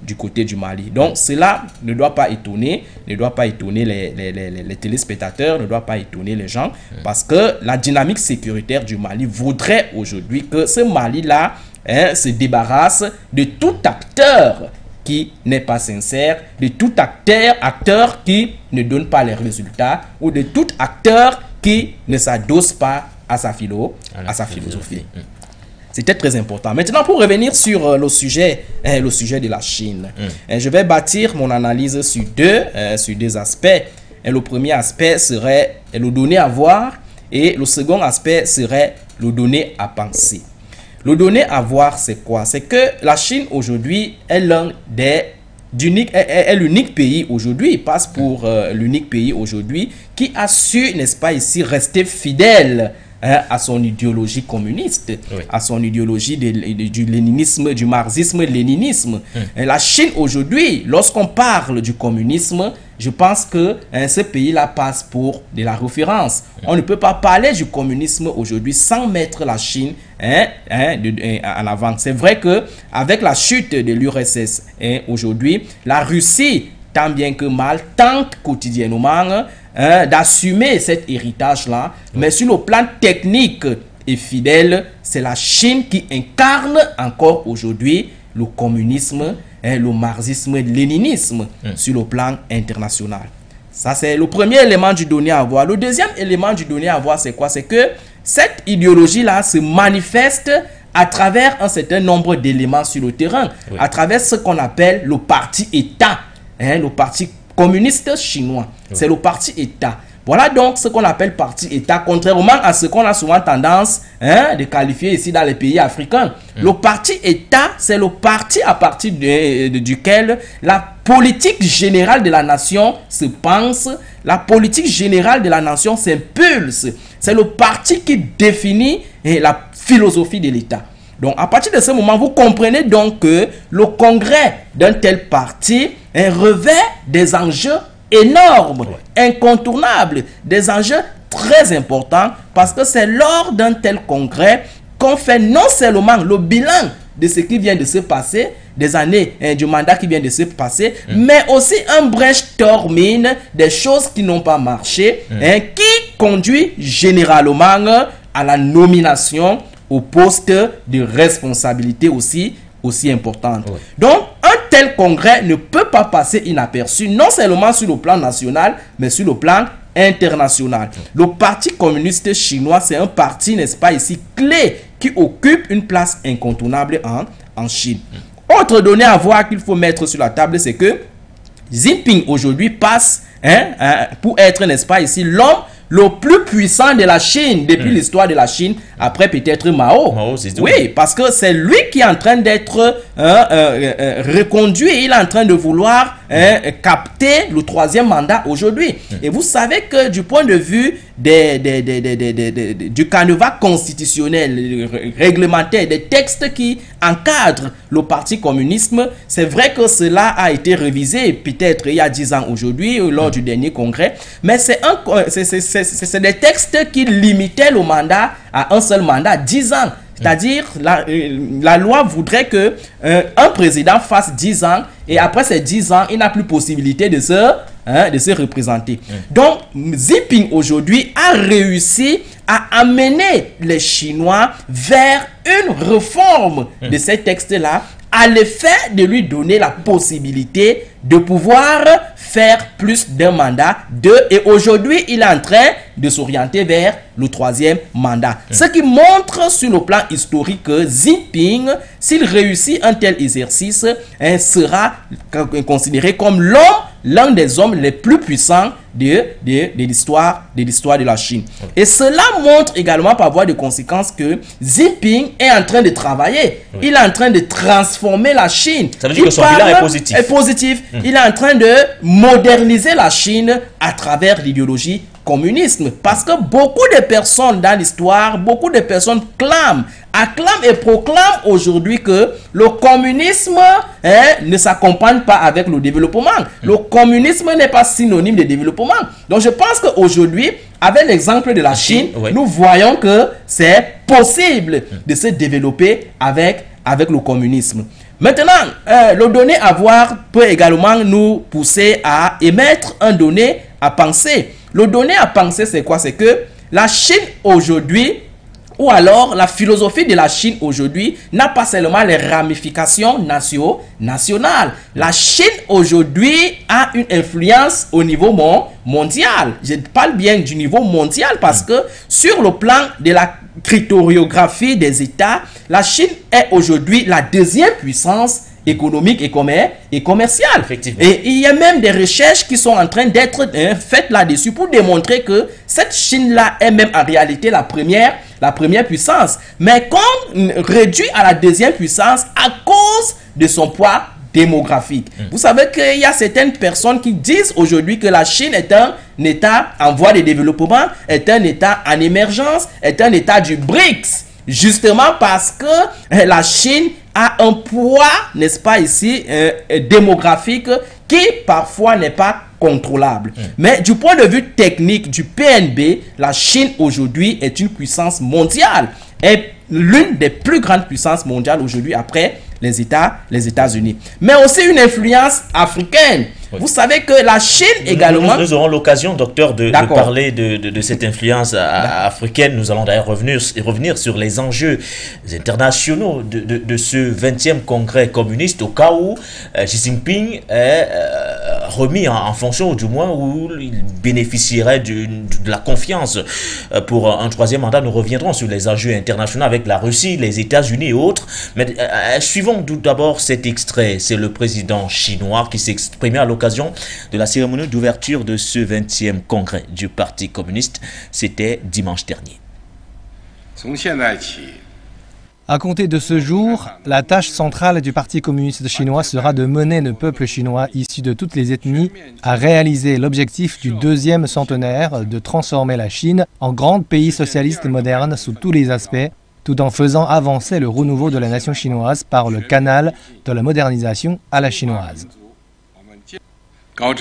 du côté du Mali. Donc cela ne doit pas étonner, les téléspectateurs, ne doit pas étonner les gens, parce que la dynamique sécuritaire du Mali voudrait aujourd'hui que ce Mali-là se débarrasse de tout acteur qui n'est pas sincère, de tout acteur qui ne donne pas les résultats, ou de tout acteur qui ne s'adosse pas à sa philosophie. C'était très important. Maintenant, pour revenir sur le sujet de la Chine, je vais bâtir mon analyse sur deux aspects. Le premier aspect serait le donner à voir, et le second aspect serait le donner à penser. Le donner à voir, c'est quoi? C'est que la Chine aujourd'hui est l'unique pays aujourd'hui, passe pour l'unique pays aujourd'hui qui a su, n'est-ce pas ici, rester fidèle à son idéologie communiste, à son idéologie du léninisme, du marxisme-léninisme. La Chine aujourd'hui, lorsqu'on parle du communisme, je pense que ce pays-là passe pour de la référence. On ne peut pas parler du communisme aujourd'hui sans mettre la Chine en avant. C'est vrai que avec la chute de l'URSS aujourd'hui, la Russie, tant bien que mal, tente quotidiennement d'assumer cet héritage-là, mais sur le plan technique et fidèle, c'est la Chine qui incarne encore aujourd'hui le communisme, le marxisme et le léninisme sur le plan international. Ça, c'est le premier élément du donné à voir. Le deuxième élément du donné à voir, c'est quoi? C'est que cette idéologie-là se manifeste à travers un certain nombre d'éléments sur le terrain, à travers ce qu'on appelle le parti-État, le parti communiste chinois. C'est le parti-État. Voilà donc ce qu'on appelle parti-État, contrairement à ce qu'on a souvent tendance de qualifier ici dans les pays africains. Le parti-État, c'est le parti à partir duquel la politique générale de la nation se pense, la politique générale de la nation s'impulse. C'est le parti qui définit la philosophie de l'État. Donc, à partir de ce moment, vous comprenez donc que le congrès d'un tel parti revêt des enjeux énormes, incontournables, des enjeux très importants, parce que c'est lors d'un tel congrès qu'on fait non seulement le bilan de ce qui vient de se passer, des années du mandat qui vient de se passer, mais aussi un brainstorming des choses qui n'ont pas marché, qui conduit généralement à la nomination au poste de responsabilité aussi importante. Donc, un tel congrès ne peut pas passer inaperçu, non seulement sur le plan national, mais sur le plan international. Le Parti communiste chinois, c'est un parti, n'est-ce pas, ici, clé, qui occupe une place incontournable en Chine. Autre donnée à voir qu'il faut mettre sur la table, c'est que Xi Jinping aujourd'hui passe pour être, n'est-ce pas, ici, l'homme le plus puissant de la Chine depuis l'histoire de la Chine, après peut-être Mao. Oui, parce que c'est lui qui est en train d'être reconduit. Il est en train de vouloir capter le 3e mandat aujourd'hui. Et vous savez que du point de vue du canevas constitutionnel, réglementaire, des textes qui encadrent le Parti communiste, c'est vrai que cela a été révisé peut-être il y a 10 ans aujourd'hui, lors du dernier congrès. Mais c'est des textes qui limitaient le mandat à un seul mandat, 10 ans. C'est-à-dire, la loi voudrait que un président fasse 10 ans et après ces 10 ans, il n'a plus possibilité de se représenter. Donc, Xi Jinping aujourd'hui a réussi à amener les Chinois vers une réforme de ces textes-là, à l'effet de lui donner la possibilité de pouvoir faire plus d'un mandat, et aujourd'hui il est en train de s'orienter vers le 3e mandat. Ce qui montre sur le plan historique que Xi Jinping, s'il réussit un tel exercice, sera considéré comme l'un des hommes les plus puissants de l'histoire de la Chine. Et cela montre également par voie de conséquence que Xi Jinping est en train de travailler. Il est en train de transformer la Chine. Ça veut dire que son bilan est positif. Il est en train de moderniser la Chine à travers l'idéologie communisme. Parce que beaucoup de personnes dans l'histoire, beaucoup de personnes acclament et proclament aujourd'hui que le communisme ne s'accompagne pas avec le développement. Le communisme n'est pas synonyme de développement. Donc je pense qu'aujourd'hui, avec l'exemple de la Chine, nous voyons que c'est possible de se développer avec le communisme. Maintenant, le donné à voir peut également nous pousser à émettre un donné à penser. Le donné à penser, c'est quoi? C'est que la Chine aujourd'hui, ou alors la philosophie de la Chine aujourd'hui, n'a pas seulement les ramifications nationales. La Chine aujourd'hui a une influence au niveau mondial. Je parle bien du niveau mondial parce que sur le plan de la critériographie des États, la Chine est aujourd'hui la 2e puissance économique et commerciale. Effectivement. Et il y a même des recherches qui sont en train d'être faites là-dessus pour démontrer que cette Chine-là est même en réalité la première puissance, mais qu'on réduit à la 2e puissance à cause de son poids démographique. Vous savez qu'il y a certaines personnes qui disent aujourd'hui que la Chine est un État en voie de développement, est un État en émergence, est un État du BRICS, justement parce que la Chine a un poids, n'est-ce pas ici, démographique qui parfois n'est pas contrôlable. Mais du point de vue technique du PNB, la Chine aujourd'hui est une puissance mondiale, est l'une des plus grandes puissances mondiales aujourd'hui après les États-Unis. Mais aussi une influence africaine. Oui. Vous savez que la Chine également... Nous aurons l'occasion, docteur, de parler de cette influence africaine. Nous allons d'ailleurs revenir sur les enjeux internationaux de ce 20e congrès communiste, au cas où Xi Jinping est remis en fonction, ou du moins où il bénéficierait de la confiance pour un troisième mandat. Nous reviendrons sur les enjeux internationaux avec la Russie, les États-Unis et autres. Mais suivons tout d'abord cet extrait. C'est le président chinois qui s'exprimait à l'occasion de la cérémonie d'ouverture de ce 20e congrès du Parti communiste. C'était dimanche dernier. À compter de ce jour, la tâche centrale du Parti communiste chinois sera de mener le peuple chinois issu de toutes les ethnies à réaliser l'objectif du deuxième centenaire de transformer la Chine en grand pays socialiste moderne sous tous les aspects, tout en faisant avancer le renouveau de la nation chinoise par le canal de la modernisation à la chinoise. En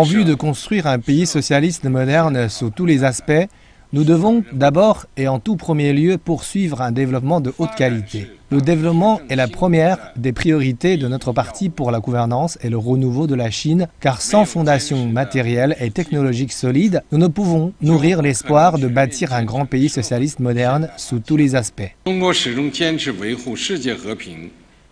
vue de construire un pays socialiste moderne sous tous les aspects, nous devons d'abord et en tout premier lieu poursuivre un développement de haute qualité. Le développement est la première des priorités de notre parti pour la gouvernance et le renouveau de la Chine, car sans fondation matérielle et technologique solide, nous ne pouvons nourrir l'espoir de bâtir un grand pays socialiste moderne sous tous les aspects.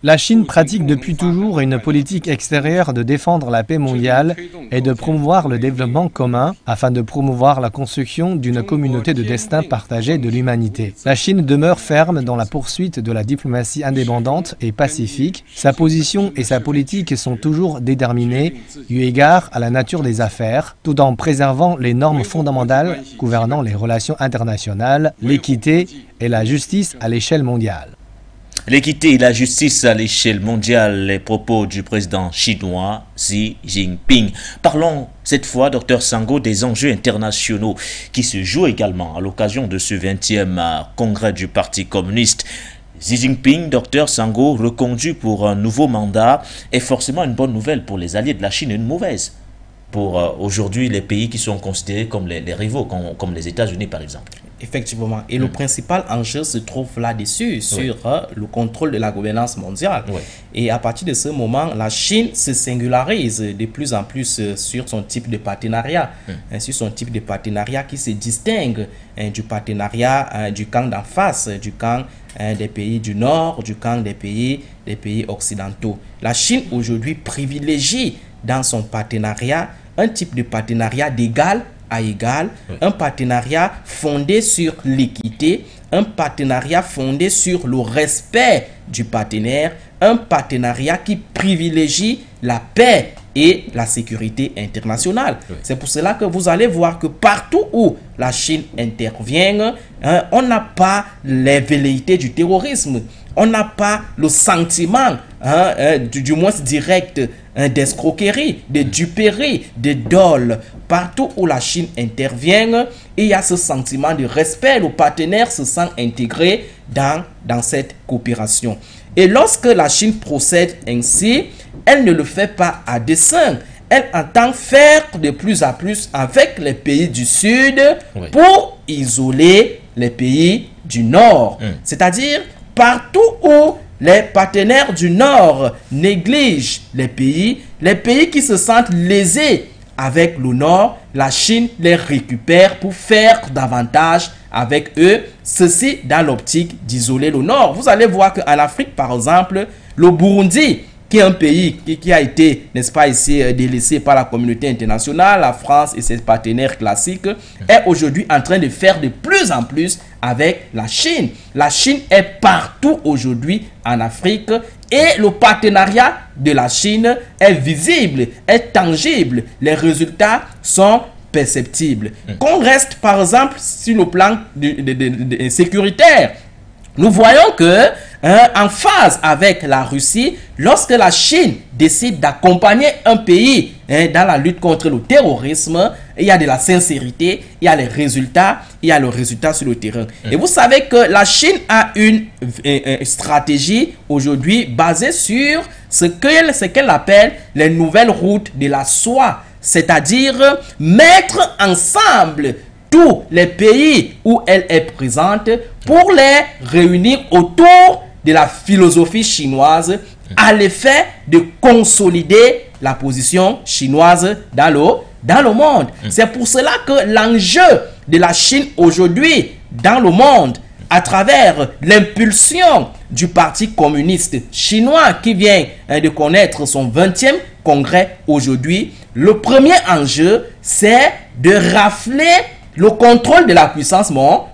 La Chine pratique depuis toujours une politique extérieure de défendre la paix mondiale et de promouvoir le développement commun afin de promouvoir la construction d'une communauté de destin partagé de l'humanité. La Chine demeure ferme dans la poursuite de la diplomatie indépendante et pacifique. Sa position et sa politique sont toujours déterminées eu égard à la nature des affaires, tout en préservant les normes fondamentales gouvernant les relations internationales, l'équité et la justice à l'échelle mondiale. L'équité et la justice à l'échelle mondiale, les propos du président chinois Xi Jinping. Parlons cette fois, Dr Sango, des enjeux internationaux qui se jouent également à l'occasion de ce 20e congrès du Parti communiste. Xi Jinping, Dr Sango, reconduit pour un nouveau mandat est forcément une bonne nouvelle pour les alliés de la Chine et une mauvaise pour aujourd'hui les pays qui sont considérés comme les rivaux, comme les États-Unis par exemple. Effectivement. Et le principal enjeu se trouve là-dessus, sur le contrôle de la gouvernance mondiale. Et à partir de ce moment, la Chine se singularise de plus en plus sur son type de partenariat. Sur son type de partenariat qui se distingue du partenariat du camp d'en face, du camp des pays du Nord, du camp des pays occidentaux. La Chine aujourd'hui privilégie dans son partenariat un type de partenariat d'égal à égal, un partenariat fondé sur l'équité, un partenariat fondé sur le respect du partenaire, un partenariat qui privilégie la paix et la sécurité internationale. C'est pour cela que vous allez voir que partout où la Chine intervient, on n'a pas les velléités du terrorisme, on n'a pas le sentiment, du moins direct, d'escroquerie, de duperie, de dol. Partout où la Chine intervient, il y a ce sentiment de respect. Le partenaire se sent intégré dans cette coopération. Et lorsque la Chine procède ainsi, elle ne le fait pas à dessein. Elle entend faire de plus en plus avec les pays du Sud pour isoler les pays du Nord. C'est-à-dire, partout où les partenaires du Nord négligent les pays qui se sentent lésés avec le Nord, la Chine les récupère pour faire davantage avec eux, ceci dans l'optique d'isoler le Nord. Vous allez voir qu'en Afrique, par exemple, le Burundi, qui est un pays qui a été, n'est-ce pas, ici délaissé par la communauté internationale, la France et ses partenaires classiques, est aujourd'hui en train de faire de plus en plus avec la Chine. La Chine est partout aujourd'hui en Afrique et le partenariat de la Chine est visible, est tangible. Les résultats sont perceptibles. Qu'on reste par exemple sur le plan sécuritaire, nous voyons que en phase avec la Russie, lorsque la Chine décide d'accompagner un pays dans la lutte contre le terrorisme, il y a de la sincérité, il y a les résultats, il y a le résultat sur le terrain. Et vous savez que la Chine a une stratégie aujourd'hui basée sur ce qu'elle appelle les nouvelles routes de la soie, c'est-à-dire mettre ensemble tous les pays où elle est présente pour les réunir autour de la philosophie chinoise à l'effet de consolider la position chinoise dans le monde. C'est pour cela que l'enjeu de la Chine aujourd'hui dans le monde, à travers l'impulsion du Parti communiste chinois qui vient de connaître son 20e congrès aujourd'hui, le premier enjeu, c'est de rafler le contrôle de la puissance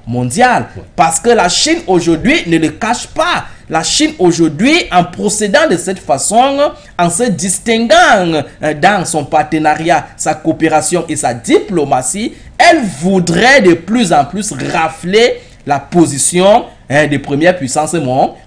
mondiale. Parce que la Chine aujourd'hui ne le cache pas. La Chine aujourd'hui, en procédant de cette façon, en se distinguant dans son partenariat, sa coopération et sa diplomatie, elle voudrait de plus en plus rafler la position des premières puissances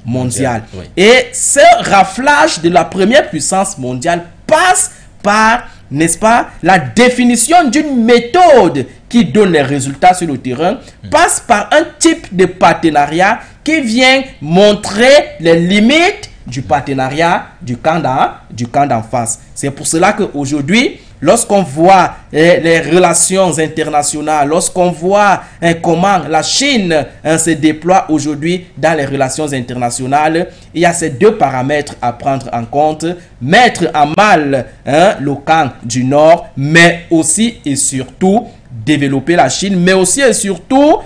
mondiales. Oui. Et ce raflage de la première puissance mondiale passe par, n'est-ce pas, la définition d'une méthode qui donne les résultats sur le terrain, passe par un type de partenariat qui vient montrer les limites du partenariat du camp d'en face. C'est pour cela qu'aujourd'hui, lorsqu'on voit les relations internationales, lorsqu'on voit comment la Chine se déploie aujourd'hui dans les relations internationales, il y a ces deux paramètres à prendre en compte. Mettre en mal le camp du Nord, mais aussi et surtout développer la Chine, mais aussi et surtout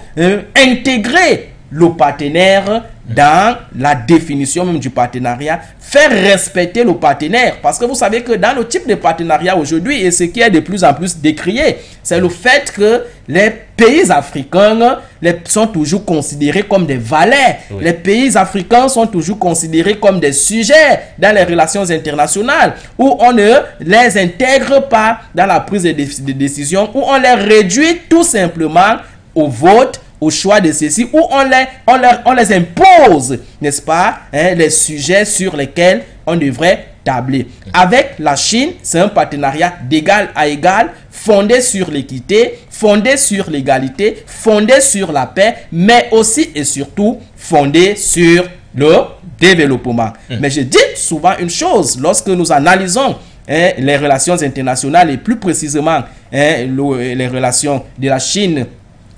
intégrer le partenaire dans la définition même du partenariat, faire respecter le partenaire. Parce que vous savez que dans le type de partenariat aujourd'hui, et ce qui est de plus en plus décrié, c'est le fait que les pays africains sont toujours considérés comme des valets. Oui. Les pays africains sont toujours considérés comme des sujets dans les relations internationales, où on ne les intègre pas dans la prise de décision, où on les réduit tout simplement au vote, au choix de ceci, où on les impose, n'est-ce pas, les sujets sur lesquels on devrait tabler. Avec la Chine, c'est un partenariat d'égal à égal, fondé sur l'équité, fondé sur l'égalité, fondé sur la paix, mais aussi et surtout fondé sur le développement. Mais je dis souvent une chose, lorsque nous analysons les relations internationales et plus précisément les relations de la Chine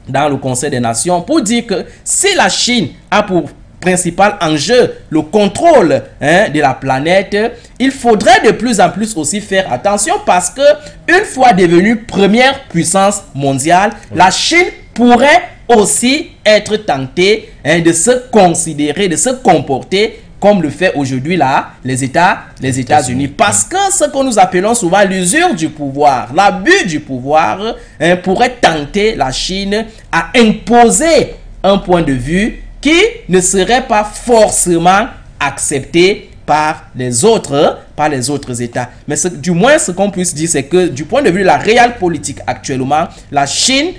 dans le Conseil des Nations, pour dire que si la Chine a pour principal enjeu le contrôle de la planète, il faudrait de plus en plus aussi faire attention, parce que une fois devenue première puissance mondiale, la Chine pourrait aussi être tentée de se considérer, de se comporter comme le fait aujourd'hui là les États-Unis, parce que ce que nous appelons souvent l'usure du pouvoir, l'abus du pouvoir pourrait tenter la Chine à imposer un point de vue qui ne serait pas forcément accepté par les autres États. Mais du moins ce qu'on puisse dire, c'est que du point de vue de la réelle politique actuellement, la Chine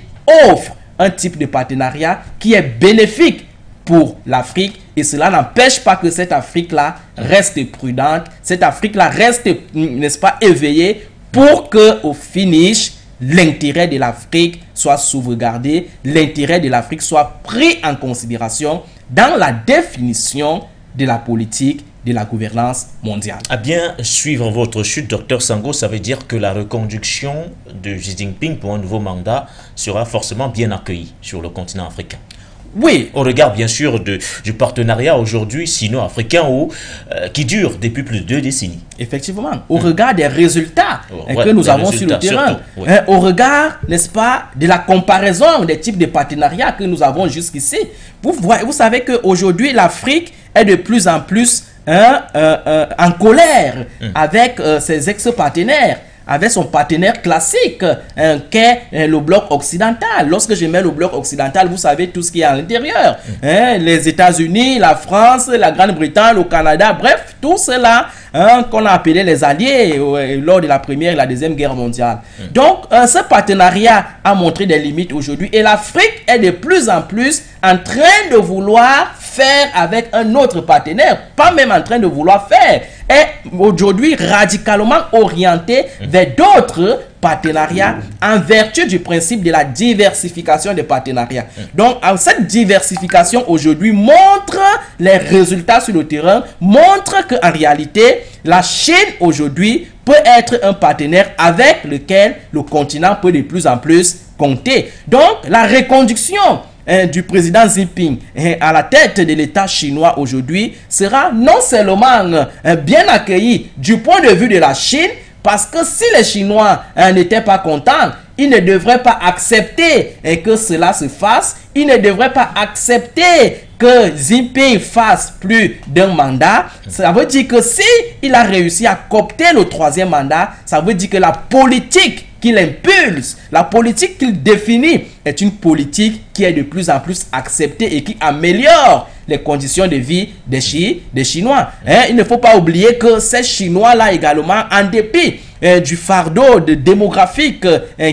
offre un type de partenariat qui est bénéfique pour l'Afrique, et cela n'empêche pas que cette Afrique-là reste prudente, cette Afrique-là reste, n'est-ce pas, éveillée, pour que au finish, l'intérêt de l'Afrique soit sauvegardé, l'intérêt de l'Afrique soit pris en considération dans la définition de la politique de la gouvernance mondiale. À bien suivre votre chute, Dr Sango, ça veut dire que la reconduction de Xi Jinping pour un nouveau mandat sera forcément bien accueillie sur le continent africain. Oui. Au regard, bien sûr, du partenariat aujourd'hui sino-africain qui dure depuis plus de 2 décennies. Effectivement. Au regard des résultats que nous avons sur le terrain. Surtout, au regard, n'est-ce pas, de la comparaison des types de partenariats que nous avons jusqu'ici. Vous savez qu'aujourd'hui, l'Afrique est de plus en plus en colère avec ses ex-partenaires, avec son partenaire classique qu'est le bloc occidental. Lorsque je mets le bloc occidental, vous savez tout ce qui est à l'intérieur. Les États-Unis, la France, la Grande-Bretagne, le Canada, bref, tout cela qu'on a appelé les alliés lors de la Première et la Deuxième Guerre mondiale. Donc, ce partenariat a montré des limites aujourd'hui, et l'Afrique est de plus en plus en train de vouloir faire avec un autre partenaire, pas même en train de vouloir faire, est aujourd'hui radicalement orienté vers d'autres partenariats en vertu du principe de la diversification des partenariats. Donc, cette diversification aujourd'hui montre les résultats sur le terrain, montre qu'en réalité, la Chine aujourd'hui peut être un partenaire avec lequel le continent peut de plus en plus compter. Donc, la reconduction du président Xi Jinping à la tête de l'État chinois aujourd'hui sera non seulement bien accueilli du point de vue de la Chine, parce que si les Chinois n'étaient pas contents, ils ne devraient pas accepter que cela se fasse. Ils ne devraient pas accepter que Xi Jinping fasse plus d'un mandat. Ça veut dire que si il a réussi à coopter le 3e mandat, ça veut dire que la politique qu'il impulse, la politique qu'il définit est une politique qui est de plus en plus acceptée et qui améliore les conditions de vie des Chinois. Il ne faut pas oublier que ces Chinois-là également, en dépit du fardeau démographique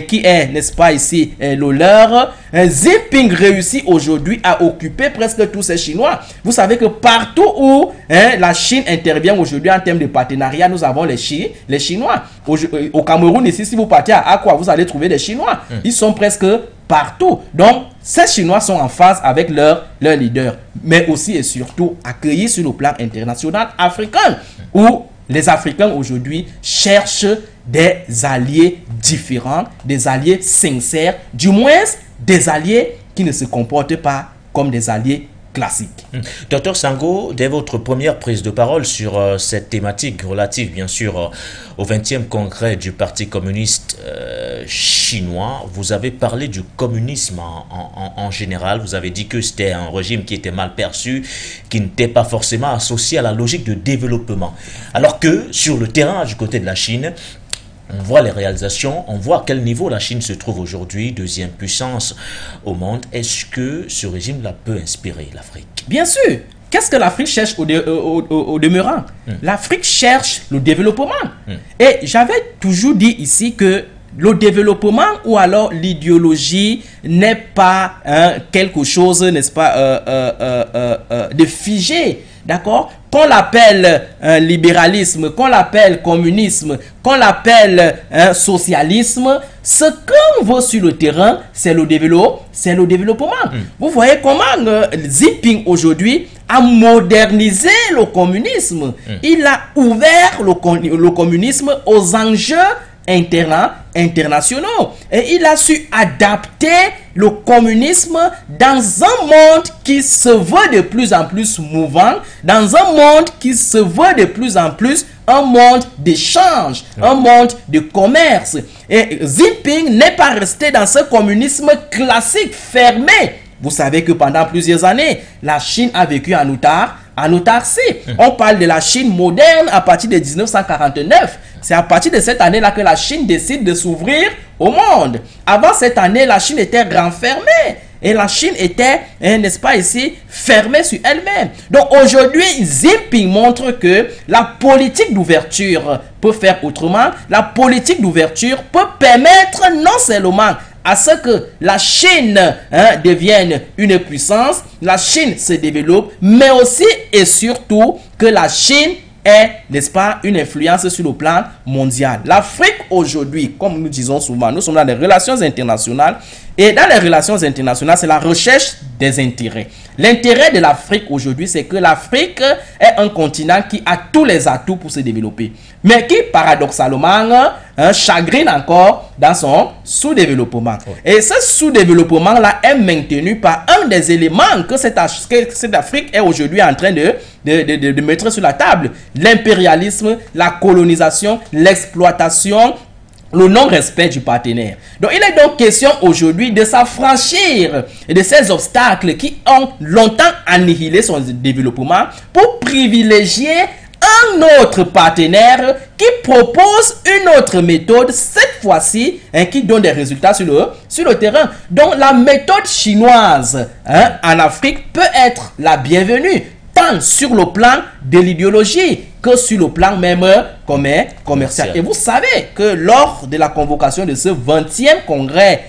qui est, n'est-ce pas ici, le leur, Xi Jinping réussit aujourd'hui à occuper presque tous ces Chinois. Vous savez que partout où la Chine intervient aujourd'hui en termes de partenariat, nous avons les Chinois. Au Cameroun, ici, si vous partez à Akwa, vous allez trouver des Chinois. Ils sont presque partout. Donc, ces Chinois sont en phase avec leur leader, mais aussi et surtout accueillis sur le plan international africain, où les Africains aujourd'hui cherchent des alliés différents, des alliés sincères, du moins des alliés qui ne se comportent pas comme des alliés classiques. Docteur Sango, dès votre première prise de parole sur cette thématique relative bien sûr au 20e congrès du Parti communiste chinois, vous avez parlé du communisme en général. Vous avez dit que c'était un régime qui était mal perçu, qui n'était pas forcément associé à la logique de développement. Alors que sur le terrain du côté de la Chine, on voit les réalisations, on voit à quel niveau la Chine se trouve aujourd'hui, deuxième puissance au monde. Est-ce que ce régime-là peut inspirer l'Afrique? Bien sûr. Qu'est-ce que l'Afrique cherche au demeurant? L'Afrique cherche le développement. Et j'avais toujours dit ici que le développement ou alors l'idéologie n'est pas quelque chose, n'est-ce pas, de figé. D'accord? Qu'on l'appelle libéralisme, qu'on l'appelle communisme, qu'on l'appelle socialisme, ce qu'on veut sur le terrain, c'est le développement. Vous voyez comment Xi Jinping aujourd'hui a modernisé le communisme. Il a ouvert le communisme aux enjeux internationaux. Et il a su adapter le communisme dans un monde qui se veut de plus en plus mouvant, dans un monde qui se veut de plus en plus un monde d'échange, un monde de commerce. Et Xi Jinping n'est pas resté dans ce communisme classique fermé. Vous savez que pendant plusieurs années, la Chine a vécu en autarcie. On parle de la Chine moderne à partir de 1949. C'est à partir de cette année-là que la Chine décide de s'ouvrir au monde. Avant cette année, la Chine était renfermée. Et la Chine était, n'est-ce pas ici, fermée sur elle-même. Donc aujourd'hui, Xi Jinping montre que la politique d'ouverture peut faire autrement. La politique d'ouverture peut permettre non seulement à ce que la Chine devienne une puissance, la Chine se développe, mais aussi et surtout que la Chine est, n'est-ce pas, une influence sur le plan mondial. L'Afrique aujourd'hui, comme nous disons souvent, nous sommes dans les relations internationales, et dans les relations internationales, c'est la recherche des intérêts. L'intérêt de l'Afrique aujourd'hui, c'est que l'Afrique est un continent qui a tous les atouts pour se développer, mais qui, paradoxalement, chagrine encore dans son sous-développement. Et ce sous-développement-là est maintenu par un des éléments que cette Afrique est aujourd'hui en train de mettre sur la table. L'impérialisme, la colonisation, l'exploitation, le non-respect du partenaire. Donc, il est donc question aujourd'hui de s'affranchir de ces obstacles qui ont longtemps annihilé son développement pour privilégier un autre partenaire qui propose une autre méthode, cette fois-ci, qui donne des résultats sur le terrain. Donc, la méthode chinoise en Afrique peut être la bienvenue, tant sur le plan de l'idéologie que sur le plan même commercial. Et vous savez que lors de la convocation de ce 20e congrès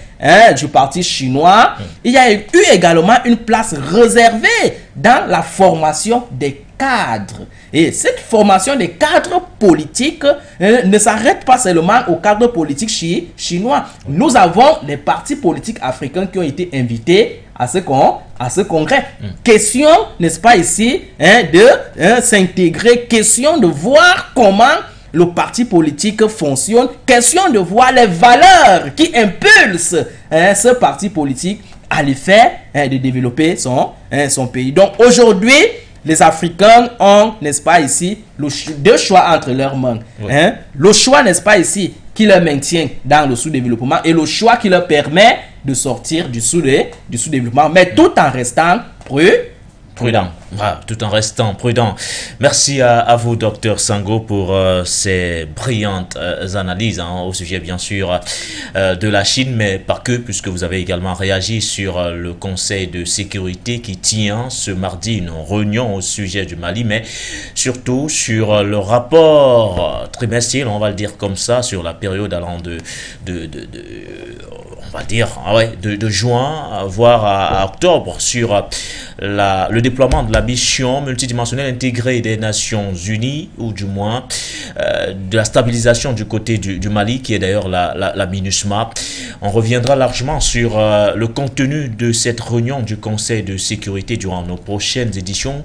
du parti chinois, il y a eu également une place réservée dans la formation des cadres. Et cette formation des cadres politiques ne s'arrête pas seulement aux cadres politiques chinois. Nous avons des partis politiques africains qui ont été invités à ce congrès. Question, n'est-ce pas ici, de s'intégrer, question de voir comment le parti politique fonctionne, question de voir les valeurs qui impulsent ce parti politique à l'effet de développer son pays. Donc aujourd'hui, les Africains ont, n'est-ce pas ici, deux choix entre leurs mains. Oui. Le choix, n'est-ce pas ici, qui leur maintient dans le sous-développement et le choix qui leur permet de sortir du sous-développement, mais tout en restant prudent. Ah, tout en restant prudent. Merci à vous, Dr Sango, pour ces brillantes analyses au sujet, bien sûr, de la Chine, mais pas que, puisque vous avez également réagi sur le Conseil de sécurité qui tient ce mardi une réunion au sujet du Mali, mais surtout sur le rapport trimestriel, on va le dire comme ça, sur la période allant de juin, voire à octobre, sur le déploiement de la mission multidimensionnelle intégrée des Nations Unies, ou du moins de la stabilisation du côté du Mali, qui est d'ailleurs la MINUSMA. On reviendra largement sur le contenu de cette réunion du Conseil de sécurité durant nos prochaines éditions,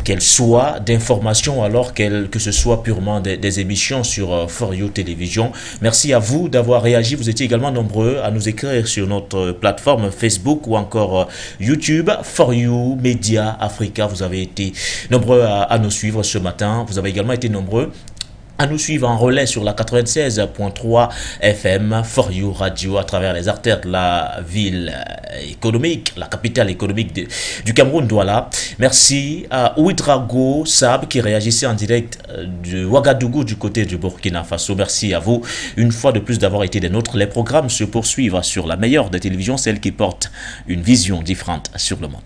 qu'elles soient d'information alors que ce soit purement des émissions sur For You Télévision. Merci à vous d'avoir réagi. Vous étiez également nombreux à nous écrire sur notre plateforme Facebook ou encore YouTube, For You Média Africa. Vous avez été nombreux à nous suivre ce matin. Vous avez également été nombreux à nous suivre en relais sur la 96.3 FM For You Radio à travers les artères de la ville économique, la capitale économique du Cameroun, Douala. Merci à Ouidrago Sab qui réagissait en direct de Ouagadougou du côté du Burkina Faso. Merci à vous une fois de plus d'avoir été des nôtres. Les programmes se poursuivent sur la meilleure des télévisions, celle qui porte une vision différente sur le monde.